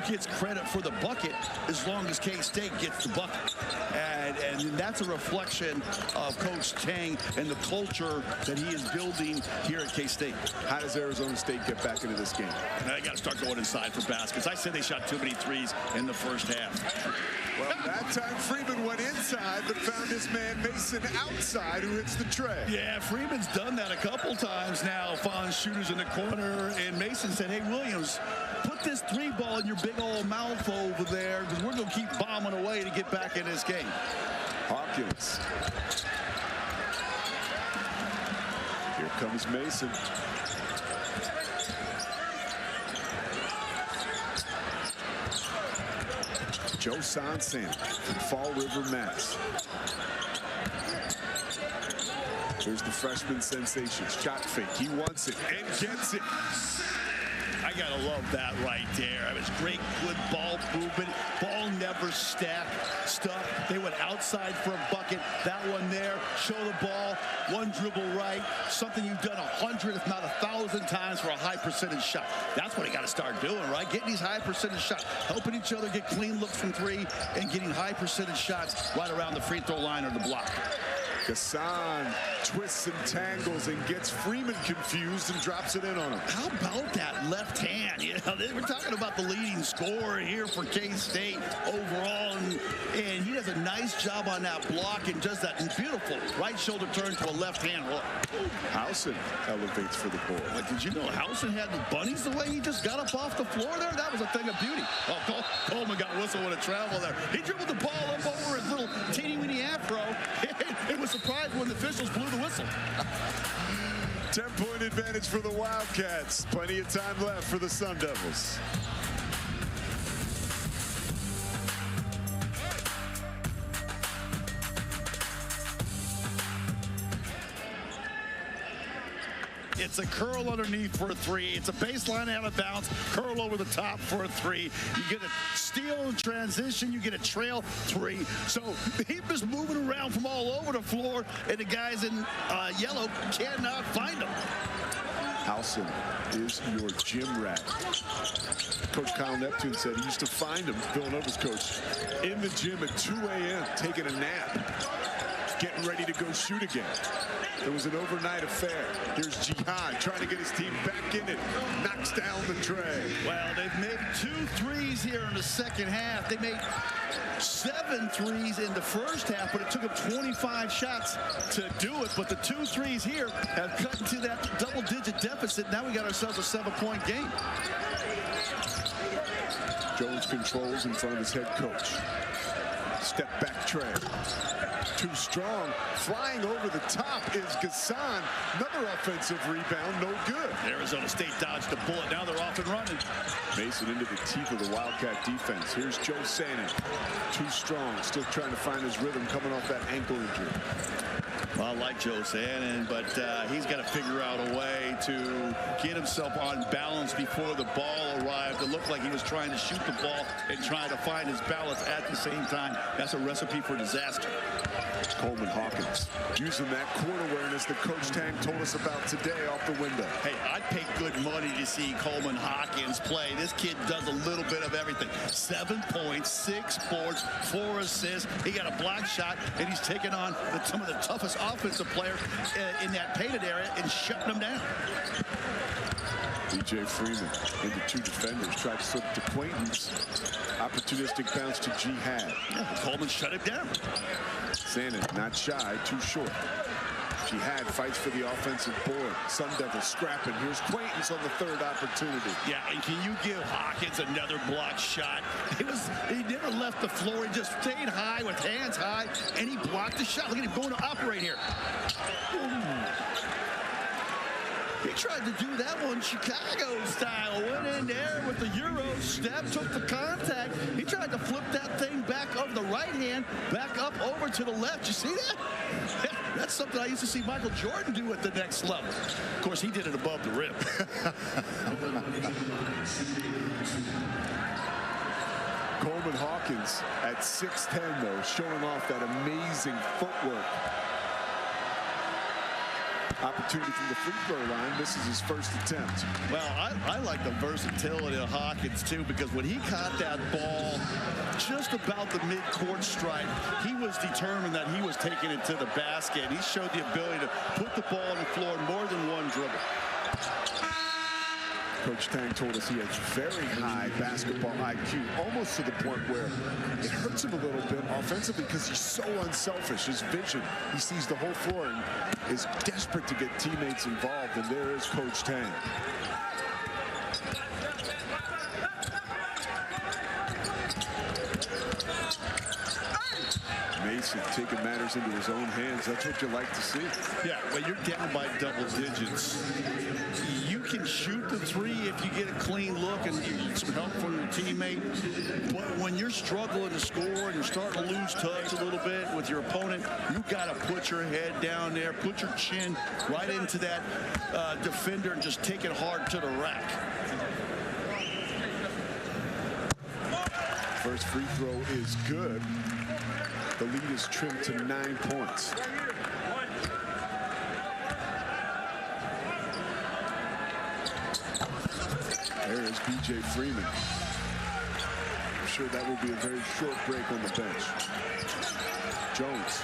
gets credit for the bucket as long as K-State gets the bucket. And that's a reflection of Coach Tang and the culture that he is building here at K-State. How does Arizona State get back into this game? They got to start going inside for baskets. I said they shot too many threes in the first half. Well, that time Freeman went inside, but found his man Mason outside, who hits the tray. Yeah, Freeman's done that a couple times now, finding shooters in the corner, and Mason said, hey, Williams, put this three ball in your big old mouth over there, because we're going to keep bombing away to get back in this game. Hawkins. Here comes Mason. Joe Sansan from Fall River, Mass. Here's the freshman sensation. Shot fake. He wants it and gets it. I gotta love that right there. It was great, good ball movement. Ball never stuck. They went outside for a bucket. That one there, show the ball, one dribble right. Something you've done 100, if not 1,000 times for a high percentage shot. That's what you got to start doing, right? Getting these high percentage shots, helping each other get clean looks from three, and getting high percentage shots right around the free throw line or the block. Gassan twists and tangles and gets Freeman confused and drops it in on him. How about that left hand? You know, we're talking about the leading scorer here for K-State overall, and he does a nice job on that block and does that beautiful right shoulder turn to a left hand roll. Howson elevates for the ball. But did you know Howson had the bunnies the way he just got up off the floor there? That was a thing of beauty. Oh, Coleman got whistled with a travel there. He dribbled the ball up over his little teeny-weeny afro. It was surprised when the officials blew the whistle. 10-point advantage for the Wildcats. Plenty of time left for the Sun Devils. It's a curl underneath for a three. It's a baseline out of bounds. Curl over the top for a three. You get a steal in transition. You get a trail three. So he was moving around from all over the floor, and the guys in yellow cannot find him. Howson is your gym rat. Coach Kyle Neptune said he used to find him, Villanova's coach, in the gym at 2 a.m. taking a nap, getting ready to go shoot again. It was an overnight affair. Here's Jihad trying to get his team back in it. Knocks down the tray. Well, they've made 2 threes here in the second half. They made 7 threes in the first half, but it took them 25 shots to do it. But the 2 threes here have cut into that double-digit deficit. Now we got ourselves a 7-point game. Jones controls in front of his head coach. Step back tray. Too strong. Flying over the top is Gassan. Another offensive rebound, no good. Arizona State dodged the bullet. Now they're off and running. Mason into the teeth of the Wildcat defense. Here's Joe Sannon. Too strong. Still trying to find his rhythm coming off that ankle injury. Well, I like Joe Sannon, but he's got to figure out a way to get himself on balance before the ball arrived. It looked like he was trying to shoot the ball and trying to find his balance at the same time. That's a recipe for disaster. Coleman Hawkins using that court awareness that Coach Tang told us about today off the window. Hey, I'd pay good money to see Coleman Hawkins play. This kid does a little bit of everything. 7 points, 6 boards, 4 assists. He got a block shot, and he's taking on some of the toughest offensive players in that painted area and shutting them down. DJ Freeman into 2 defenders. Tried to slip to Quaintance. Opportunistic bounce to Jihad. Yeah, Coleman shut it down. Sannon not shy, too short. Jihad fights for the offensive board. Sun Devils scrapping. Here's Quaintance on the third opportunity. Yeah, and can you give Hawkins another block shot? He never left the floor. He just stayed high with hands high, and he blocked the shot. Look at him going to operate here. He tried to do that one Chicago style. Went in there with the Euro step, took the contact. He tried to flip that thing back over the right hand, back up over to the left. You see that? That's something I used to see Michael Jordan do at the next level. Of course, he did it above the rim. Coleman Hawkins at 6'10", though, showing off that amazing footwork. Opportunity from the free throw line. This is his first attempt. Well, I like the versatility of Hawkins, too, because when he caught that ball just about the mid-court stripe, he was determined that he was taking it to the basket. He showed the ability to put the ball on the floor more than one dribble. Coach Tang told us he has very high basketball IQ, almost to the point where it hurts him a little bit offensively because he's so unselfish. His vision, he sees the whole floor and is desperate to get teammates involved, and there is Coach Tang. Mason taking matters into his own hands. That's what you like to see. Yeah, when you're down by double digits, you can shoot the three if you get a clean look and you get some help from your teammate. But when you're struggling to score and you're starting to lose touch a little bit with your opponent, you got to put your head down there, put your chin right into that defender and just take it hard to the rack. First free throw is good. The lead is trimmed to 9 points. There is B.J. Freeman. I'm sure that will be a very short break on the bench. Jones.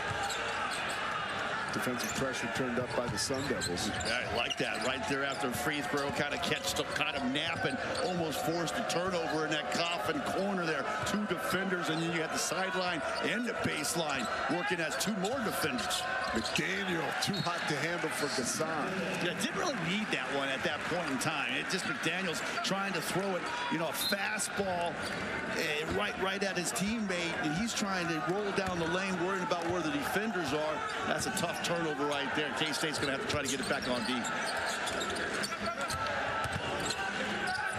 Defensive pressure turned up by the Sun Devils. Yeah, I like that. Right there after a free throw, kind of nap and almost forced a turnover in that coffin corner there. Two defenders, and then you have the sideline and the baseline working as two more defenders. McDaniel, too hot to handle for Gassan. Yeah, didn't really need that one at that point in time. It just McDaniel's trying to throw it, a fastball right at his teammate, and he's trying to roll down the lane, worrying about where the defenders are. That's a tough turnover right there. K-State's going to have to try to get it back on D.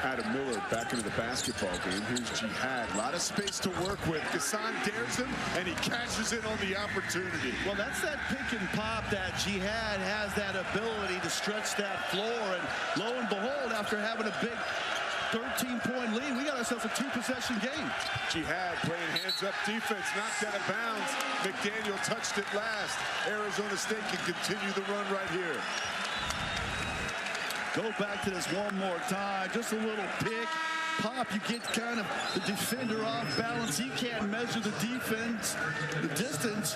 Adam Miller back into the basketball game. Here's Jihad. A lot of space to work with. Gassan dares him, and he cashes in on the opportunity. Well, that's that pick and pop that Jihad has that ability to stretch that floor. And lo and behold, after having a big 13-point lead, we got ourselves a two-possession game. Jihad playing hands-up defense, knocked out of bounds. McDaniel touched it last. Arizona State can continue the run right here. Go back to this one more time. Just a little pick. Pop, you get kind of the defender off balance. He can't measure the defense, the distance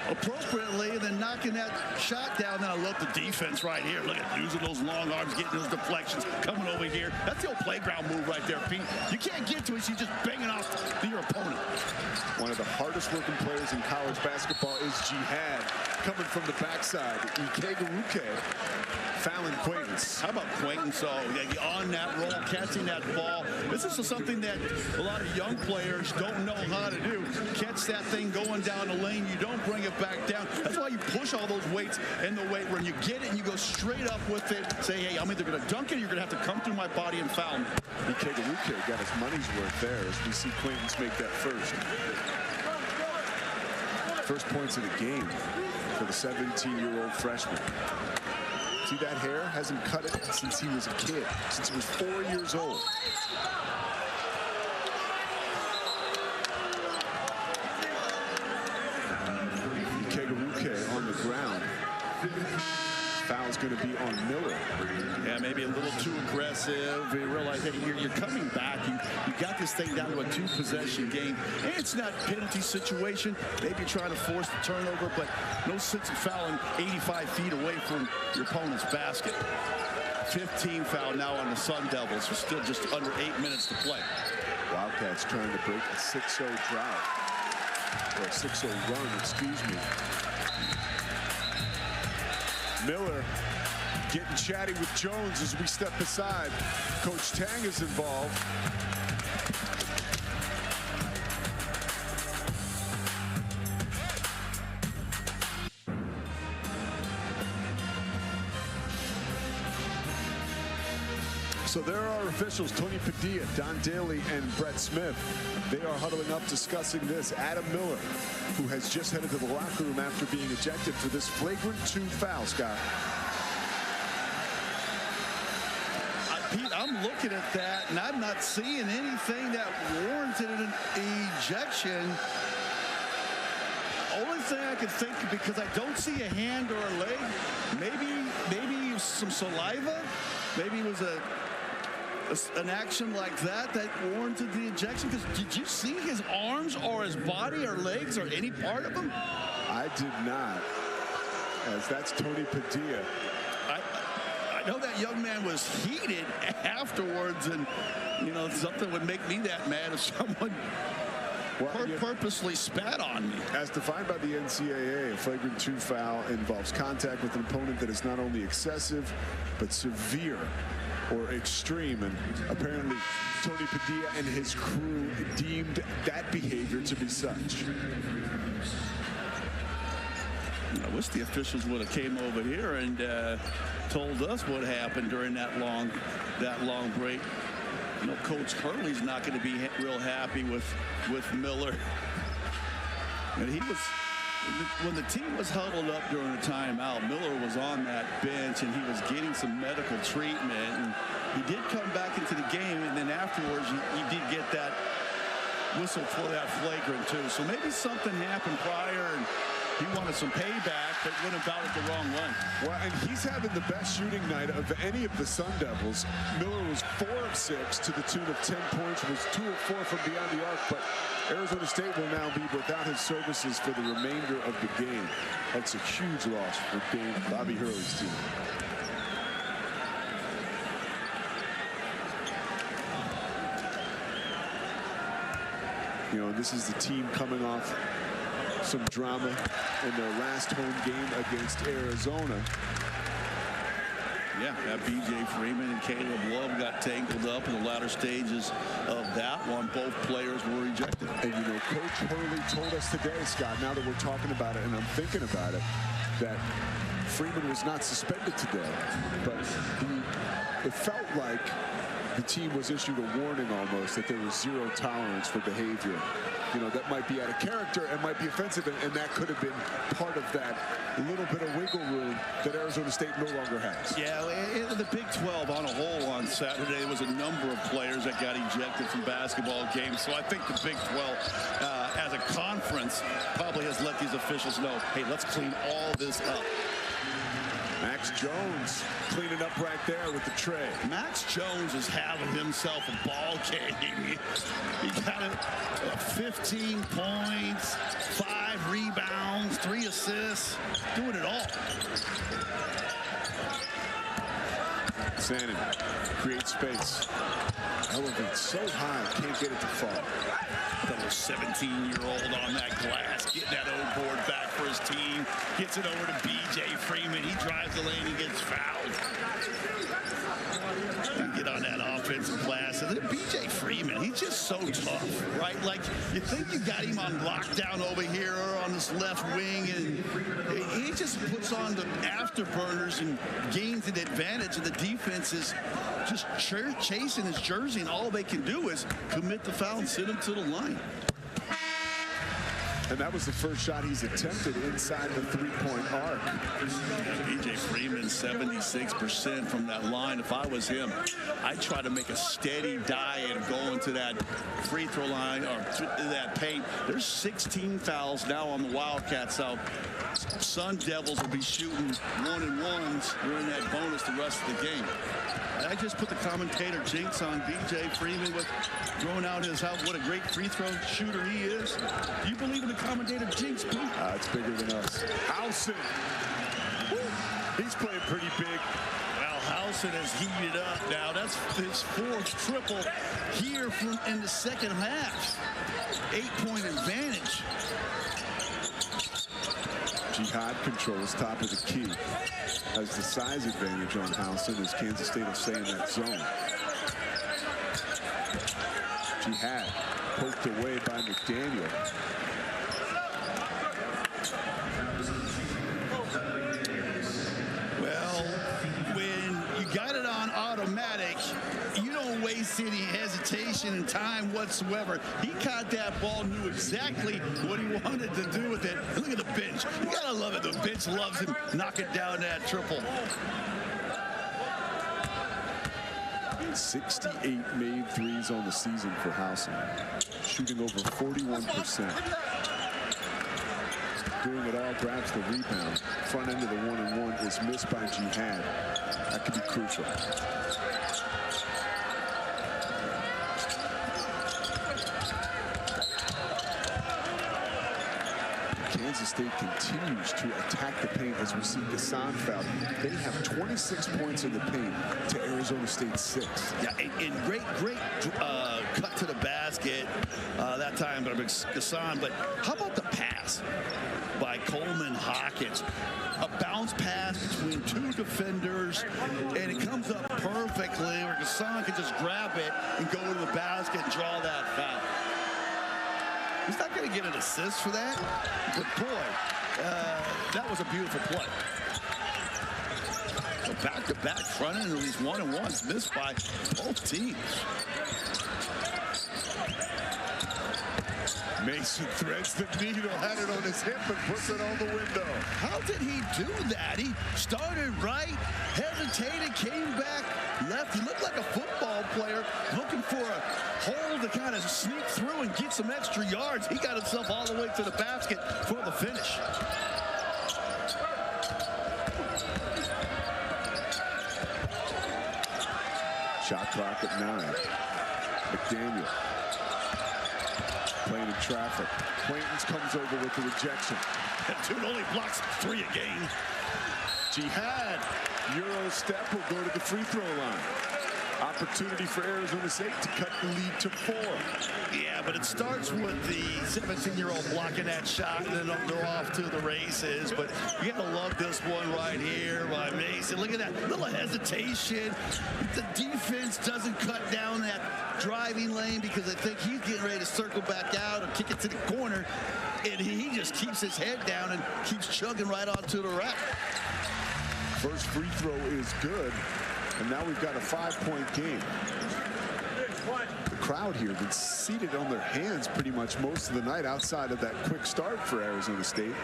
appropriately, and then knocking that shot down. Then I love the defense right here. Look at using those long arms, getting those deflections, coming over here. That's the old playground move right there, Pete. You can't get to it, so you're just banging off your opponent. One of the hardest working players in college basketball is Jihad, coming from the backside. Ikegaruke fouling Quaintance. How about Quaintance? On that roll, catching that ball. This is something that a lot of young players don't know how to do. Catch that thing going down the lane. You don't bring it back down. That's why you push all those weights in the weight room. You get it and you go straight up with it. Say, hey, I'm either going to dunk it or you're going to have to come through my body and foul me. Ikegaruke got his money's worth there as we see Quaintance make that first. First points of the game for the 17-year-old freshman. See that hair? Hasn't cut it since he was a kid, since he was 4 years old. Ikegaruke on the ground. Foul's going to be on Miller. Yeah, maybe a little too aggressive. You realize, hey, you're coming back. You got this thing down to a two-possession game. And it's not a penalty situation. Maybe you're trying to force the turnover, but no sense of fouling 85 feet away from your opponent's basket. 15 foul now on the Sun Devils. We're still just under 8 minutes to play. Wildcats trying to break a 6-0 drought. Or a 6-0 run, excuse me. Miller getting chatty with Jones as we step aside. Coach Tang is involved. So there are officials, Tony Padilla, Don Daly, and Brett Smith. They are huddling up discussing this. Adam Miller, who has just headed to the locker room after being ejected for this flagrant 2 foul, Scott. Pete, I'm looking at that, and I'm not seeing anything that warranted an ejection. Only thing I can think, because I don't see a hand or a leg, maybe some saliva, maybe it was an action like that warranted the ejection. Because did you see his arms or his body or legs or any part of him? I did not, as that's Tony Padilla. I know that young man was heated afterwards, and you know, something would make me that mad if someone purposely spat on me. As defined by the NCAA, a flagrant 2 foul involves contact with an opponent that is not only excessive but severe or extreme, and apparently Tony Padilla and his crew deemed that behavior to be such. I wish the officials would have came over here and told us what happened during that long break. You know, Coach Hurley's not going to be real happy with Miller. And he was, when the team was huddled up during the timeout, Miller was on that bench and he was getting some medical treatment. And he did come back into the game, and then afterwards he did get that whistle for that flagrant 2. So maybe something happened prior and he wanted some payback, but went about it the wrong way. Well, and he's having the best shooting night of any of the Sun Devils. Miller was 4 of 6 to the tune of 10 points, was 2 of 4 from beyond the arc, but Arizona State will now be without his services for the remainder of the game. That's a huge loss for Bobby Hurley's team. You know, this is the team coming off some drama in their last home game against Arizona. Yeah, B.J. Freeman and Caleb Love got tangled up in the latter stages of that one. Both players were ejected. And, you know, Coach Hurley told us today, Scott, now that we're talking about it and I'm thinking about it, that Freeman was not suspended today. But it felt like the team was issued a warning almost that there was 0 tolerance for behavior. You know, that might be out of character and might be offensive, and that could have been part of that little bit of wiggle room that Arizona State no longer has. Yeah, the Big 12 on a whole on Saturday, there was a number of players that got ejected from basketball games. So I think the Big 12, as a conference, probably has let these officials know, hey, let's clean all this up. Max Jones cleaning up right there with the tray. Max Jones is having himself a ball game. He got 15 points, 5 rebounds, 3 assists, doing it all. Sannon creates space. Elevates so high, can't get it to fall. The 17-year-old on that glass, getting that old board back for his team. Gets it over to B.J. Freeman. He drives the lane, he gets fouled. You get on that offensive glass. And then B.J. Freeman, he's just so tough, right? Like, you think you got him on lockdown over here or on this left wing, and he just puts on the afterburners and gains an advantage, and the defense is just chasing his jersey, and all they can do is commit the foul and send him to the line. And that was the first shot he's attempted inside the 3-point arc. B.J. Freeman, 76% from that line. If I was him, I'd try to make a steady diet of going to that free throw line or that paint. There's 16 fouls now on the Wildcats. So Sun Devils will be shooting 1-and-1s during that bonus the rest of the game. I just put the commentator jinx on B.J. Freeman with throwing out his house. What a great free throw shooter he is. Do you believe in the commentator jinx, Pete? It's bigger than us. Howson. He's playing pretty big. Well, Howson has heated up now. That's his 4th triple here in the second half. 8-point advantage. Jihad controls top of the key. Has the size advantage on Houston as Kansas State will stay in that zone. Jihad poked away by McDaniel. Well, when you got it on automatic, you don't waste any hesitation and time whatsoever. He caught that ball, knew exactly what he wanted to do with it. Look at the bench. You gotta love it. The bench loves him knocking down that triple. 68 made threes on the season for Houston, shooting over 41%. Doing it all, grabs the rebound. Front end of the 1-and-1 is missed by Jihad. That could be crucial. Kansas State continues to attack the paint as we see Gassan foul. They have 26 points in the paint to Arizona State's 6. Yeah, and great cut to the basket that time by Gassan. But how about the pass by Coleman Hawkins? A bounce pass between two defenders, and it comes up perfectly where Gassan can just grab it and go to the basket and draw that foul. He's not going to get an assist for that, but boy, that was a beautiful play. So back-to-back front end of these 1-and-1s missed by both teams. Mason threads the needle, had it on his hip and puts it on the window. How did he do that? He started right, hesitated, came back left. He looked like a football player looking for a hole to kind of sneak through and get some extra yards. He got himself all the way to the basket for the finish. Shot clock at 9. McDaniel playing in traffic. Quaintance comes over with the rejection. That dude only blocks 3 a game. Jihad, Euro step, will go to the free throw line. Opportunity for Arizona State to cut the lead to 4. Yeah, but it starts with the 17-year-old blocking that shot, and then they're off to the races. But you gotta love this one right here by Mason. Look at that little hesitation. The defense doesn't cut down that driving lane because I think he's getting ready to circle back out or kick it to the corner, and he just keeps his head down and keeps chugging right onto the rack. First free throw is good, and now we've got a 5-point game. The crowd here been seated on their hands pretty much most of the night outside of that quick start for Arizona State.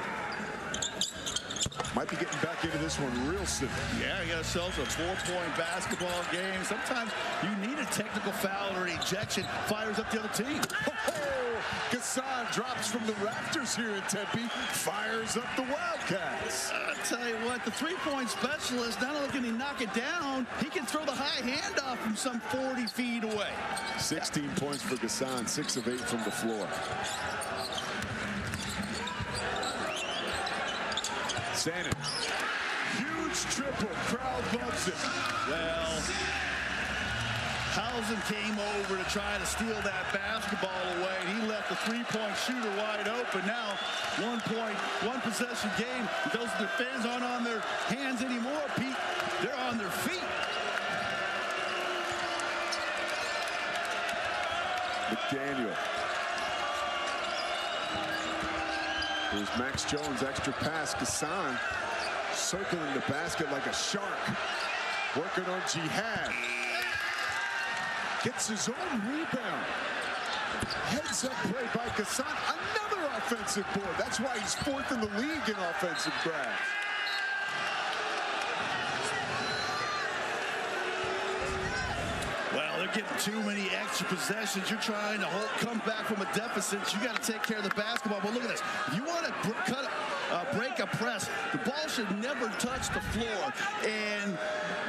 Might be getting back into this one real soon. Yeah, you got yourselves a 4-point basketball game. Sometimes you need a technical foul or an ejection, fires up the other team. Oh, Gassan drops from the rafters here in Tempe, fires up the Wildcats. I'll tell you what, the 3-point specialist, not only can he knock it down, he can throw the high handoff from some 40 feet away. 16 points for Gassan, 6 of 8 from the floor. Sannon, huge triple, crowd loves it. Well, Housen came over to try to steal that basketball away. He left the 3-point shooter wide open. Now, 1 possession game. Those defenders aren't on their hands anymore, Pete. They're on their feet. McDaniel. Here's Max Jones, extra pass. Gassan circling the basket like a shark. Working on Jihad. Gets his own rebound. Heads up play by Gassan. Another offensive board. That's why he's 4th in the league in offensive grabs. Well, they're getting too many extra possessions. You're trying to come back from a deficit. You got to take care of the basketball. But look at this. If you want to break a press, the ball should never touch the floor. And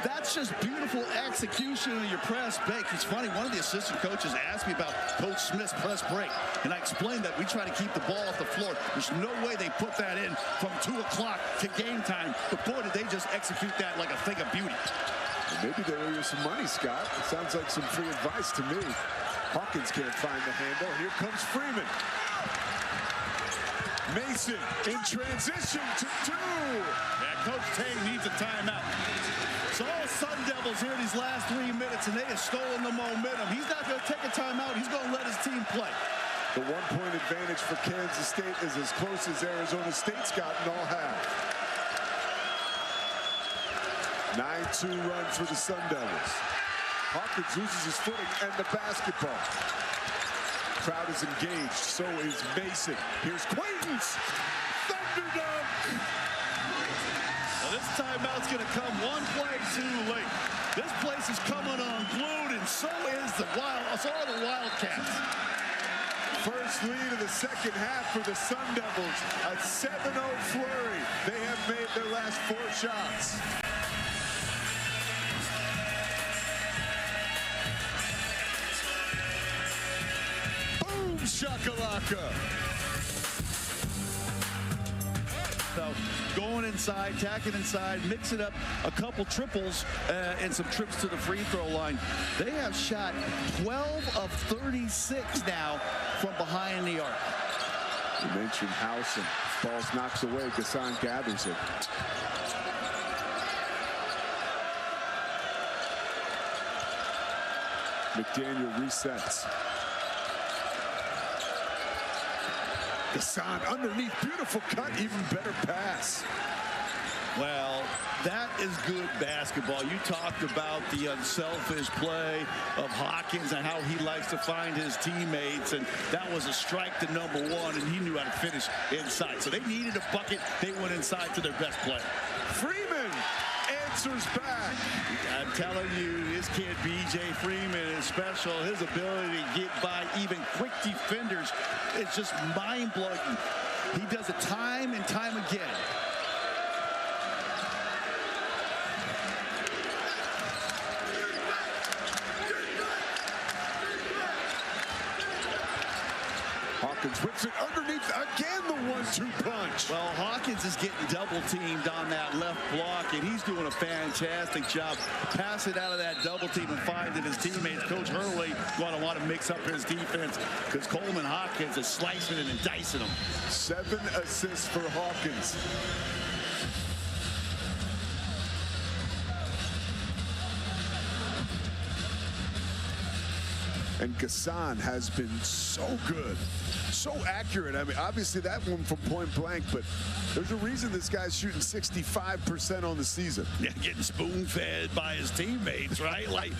that's just beautiful execution of your press break. It's funny, one of the assistant coaches asked me about Coach Smith's press break. And I explained that we try to keep the ball off the floor. There's no way they put that in from 2 o'clock to game time. But boy, did they just execute that like a thing of beauty. Maybe they owe you some money, Scott. It sounds like some free advice to me. Hawkins can't find the handle. Here comes Freeman. Mason in transition to 2. Yeah, Coach Tang needs a timeout. So all Sun Devils here these last 3 minutes, and they have stolen the momentum. He's not going to take a timeout. He's going to let his team play. The 1-point advantage for Kansas State is as close as Arizona State's gotten all half. 9-2 run for the Sun Devils. Hawkins loses his footing and the basketball. Crowd is engaged, so is Mason. Here's Quaintance. Thunderdunk. Well, this timeout's going to come one play too late. This place is coming unglued, and so are the Wildcats. First lead of the second half for the Sun Devils. A 7-0 flurry. They have made their last 4 shots. Boom shakalaka. So going inside, tacking inside, mixing up a couple triples and some trips to the free throw line. They have shot 12 of 36 now from behind the arc. You mentioned Howson. Balls knocks away. Gassan gathers it. McDaniel resets. Gassan underneath, beautiful cut, even better pass. Well, that is good basketball. You talked about the unselfish play of Hawkins and how he likes to find his teammates, and that was a strike to number 1, and he knew how to finish inside. So they needed a bucket. They went inside to their best player. Freeman answers back. I'm telling you, this kid, B.J. Freeman, is special. His ability to get by even quick defenders is just mind-blowing. He does it time and time again. Hawkins whips it underneath, again the 1-2 punch. Well, Hawkins is getting double teamed on that left block, and he's doing a fantastic job passing out of that double team and finding his teammates. Coach Hurley going to want to mix up his defense because Coleman Hawkins is slicing it and dicing them. 7 assists for Hawkins. And Gassan has been so good, so accurate. I mean, obviously that one from point blank, but there's a reason this guy's shooting 65% on the season. Yeah, getting spoon-fed by his teammates, right? Like,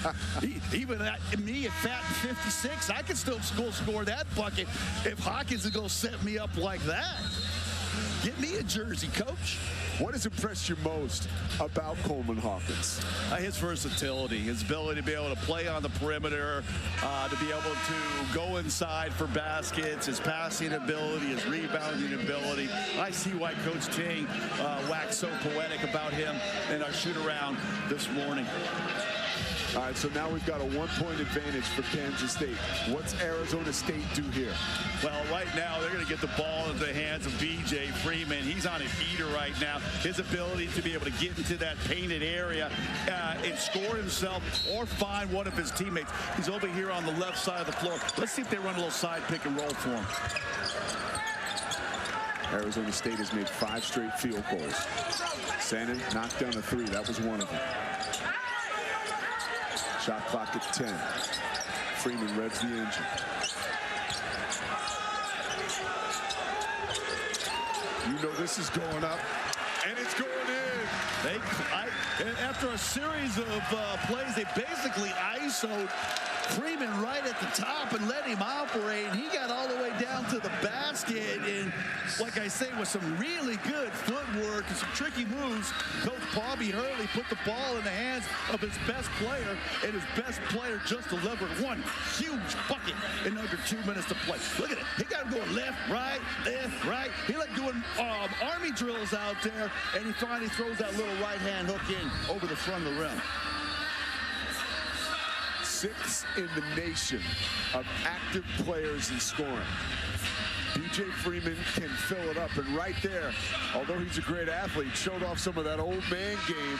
even me at fat 56, I could still go score that bucket if Hawkins is going to set me up like that. Get me a jersey, coach. What has impressed you most about Coleman Hawkins? His versatility, his ability to be able to play on the perimeter, to be able to go inside for baskets, his passing ability, his rebounding ability. I see why Coach Ting waxed so poetic about him in our shoot-around this morning. All right, so now we've got a 1-point advantage for Kansas State. What's Arizona State do here? Well, right now, they're going to get the ball into the hands of B.J. Freeman. He's on a heater right now. His ability to be able to get into that painted area and score himself or find one of his teammates. He's over here on the left side of the floor. Let's see if they run a little side pick and roll for him. Arizona State has made 5 straight field goals. Sandin knocked down a 3. That was one of them. Shot clock at 10. Freeman revs the engine. You know this is going up, and it's going in. After a series of plays, they basically ISO'd Freeman right at the top and let him operate. He got all the way down to the basket, and like I say, with some really good footwork and some tricky moves, Coach Bobby Hurley put the ball in the hands of his best player, and his best player just delivered one huge bucket in under 2 minutes to play. Look at it. He got him going left, right. He like doing army drills out there, and he finally throws that little right-hand hook in over the front of the rim. 6th in the nation of active players in scoring. B.J. Freeman can fill it up, and right there, although he's a great athlete, showed off some of that old man game,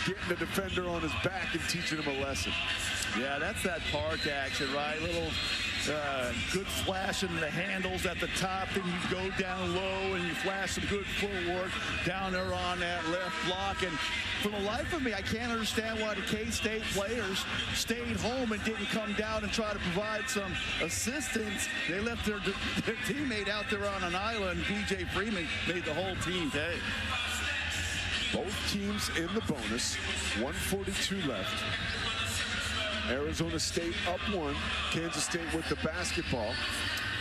getting the defender on his back and teaching him a lesson. Yeah, that's that park action, right? Little good flash in the handles at the top, then you go down low and you flash some good footwork down there on that left block. And for the life of me, I can't understand why the K-State players stayed home and didn't come down and try to provide some assistance. They left their teammate out there on an island. DJ Freeman made the whole team pay. Both teams in the bonus, 1:42 left. Arizona State up 1, Kansas State with the basketball.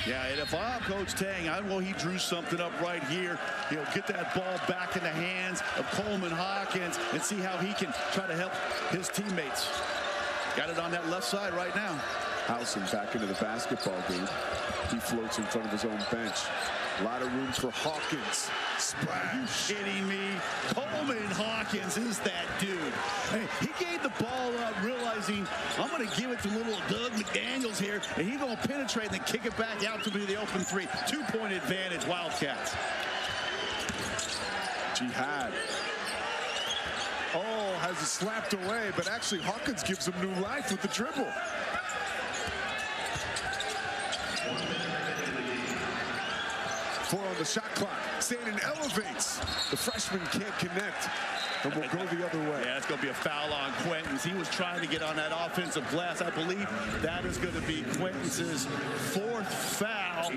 Yeah, and if I'm Coach Tang, I know he drew something up right here. He'll get that ball back in the hands of Coleman Hawkins and see how he can try to help his teammates. Got it on that left side right now. Howson back into the basketball game. He floats in front of his own bench. A lot of room for Hawkins. Splash. Are you kidding me? Coleman Hawkins is that dude. Hey, he gave the ball up realizing I'm going to give it to little Doug McDaniels here, and he's going to penetrate and then kick it back out to me the open three. 2-point advantage, Wildcats. Jihad. Oh, has it slapped away, but actually Hawkins gives him new life with the dribble. Four on the shot clock. Sandin elevates. The freshman can't connect. And will go the other way. Yeah, it's going to be a foul on Quentin's. He was trying to get on that offensive glass. I believe that is going to be Quentin's 4th foul.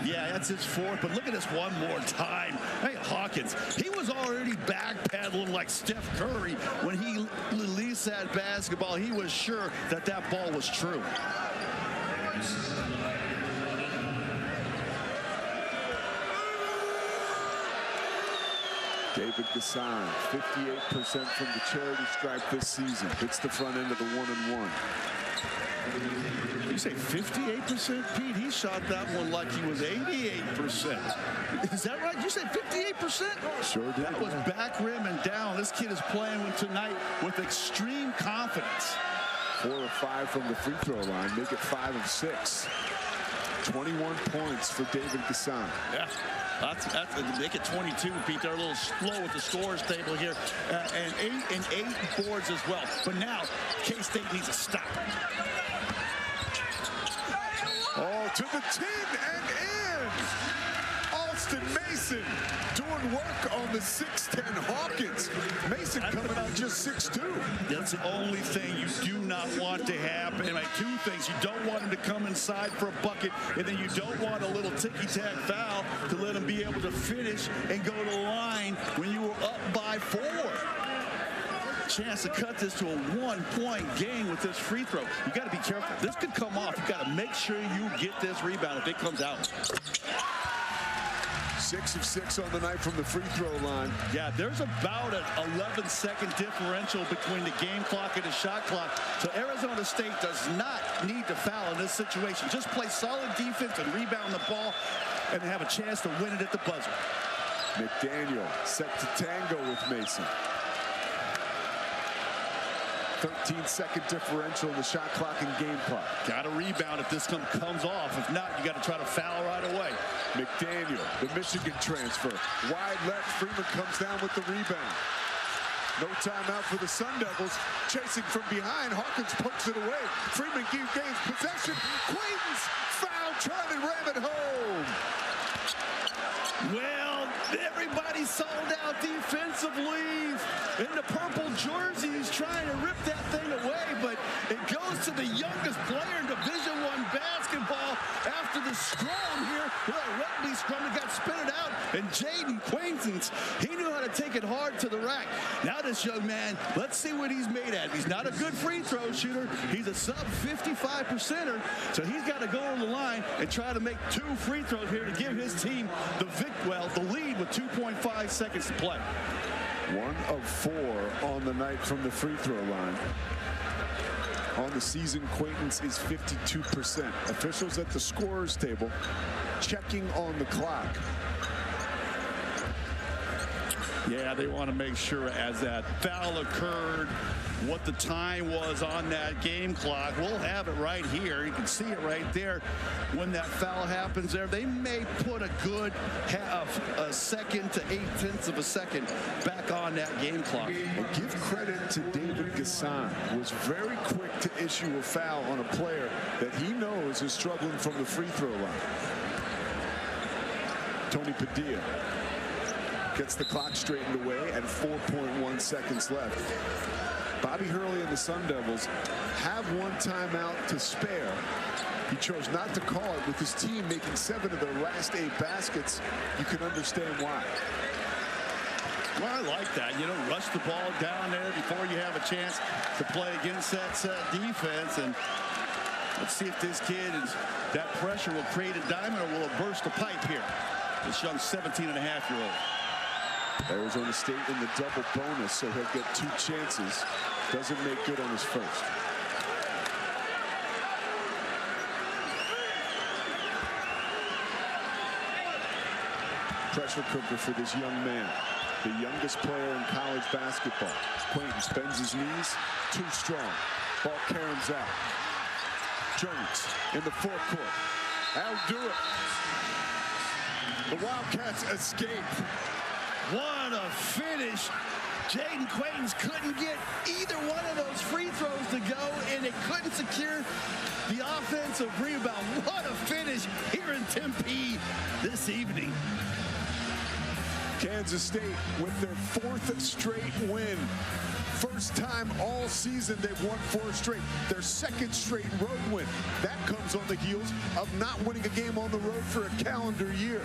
Yeah, that's his 4th. But look at this one more time. Hey, Hawkins, he was already backpedaling like Steph Curry when he released that basketball. He was sure that that ball was true. David Gassan, 58% from the charity stripe this season. Hits the front end of the 1-and-1. You say 58%, Pete? He shot that one like he was 88%. Is that right? You said 58%? Sure did. That was back rim and down. This kid is playing tonight with extreme confidence. 4 of 5 from the free throw line. Make it 5 of 6. 21 points for David Gassan. Yeah. That's make it 22, Pete. They're a little slow with the scores table here. And 8 boards as well. But now, K-State needs a stop. Oh, to the tin and in. Alston Mason doing work on the 6'10 Hawkins. Mason coming out just 6'2. That's the only thing you do not want to happen. Like 2 things. You don't want him to come inside for a bucket, and then you don't want a little ticky-tack foul to let him be able to finish and go to the line when you were up by 4. Chance to cut this to a 1-point game with this free throw. You got to be careful. This could come off. You got to make sure you get this rebound if it comes out. 6 of 6 on the night from the free throw line. Yeah, there's about an 11-second differential between the game clock and the shot clock. So Arizona State does not need to foul in this situation. Just play solid defense and rebound the ball and have a chance to win it at the buzzer. McDaniel set to tango with Mason. 13-second differential in the shot clock and game clock. Got to rebound if this comes off. If not, you got to try to foul right away. McDaniel, the Michigan transfer. Wide left, Freeman comes down with the rebound. No timeout for the Sun Devils. Chasing from behind, Hawkins pokes it away. Freeman gains possession. Quaidon's foul, trying to ram it home. Well, everybody sold out defensively. In the purple jerseys trying to rip that thing away, but it goes to the youngest player in Division I basketball after the scrum here. The rugby scrum that got spitted out, and Jaden Quaintance, he knew how to take it hard to the rack. Now this young man, let's see what he's made at. He's not a good free throw shooter. He's a sub 55%er, so he's got to go on the line and try to make 2 free throws here to give his team the lead with 2.5 seconds to play. 1 of 4 on the night from the free throw line. On the season, Quaintance is 52%. Officials at the scorer's table checking on the clock. Yeah, they want to make sure as that foul occurred, what the time was on that game clock. We'll have it right here. You can see it right there. When that foul happens there, they may put a good a second to 0.8 of a second back on that game clock. And give credit to David Gassan, was very quick to issue a foul on a player that he knows is struggling from the free throw line. Tony Padilla gets the clock straightened away at 4.1 seconds left. Bobby Hurley and the Sun Devils have one timeout to spare. He chose not to call it. With his team making 7 of their last 8 baskets, you can understand why. Well, I like that. You don't rush the ball down there before you have a chance to play against that defense. And let's see if this kid is, that pressure will create a diamond or will it burst a pipe here. This young 17-and-a-half-year-old. Arizona State in the double bonus, so he'll get 2 chances. Doesn't make good on his first. Pressure cooker for this young man, the youngest player in college basketball. Quaintance bends his knees, too strong. Ball caroms out. Jones in the forecourt. That'll do it. The Wildcats escape. What a finish. Jaden Quaintance couldn't get either one of those free throws to go, and it couldn't secure the offensive rebound. What a finish here in Tempe this evening. Kansas State with their 4th straight win. First time all season they've won 4 straight. Their 2nd straight road win. That comes on the heels of not winning a game on the road for a calendar year.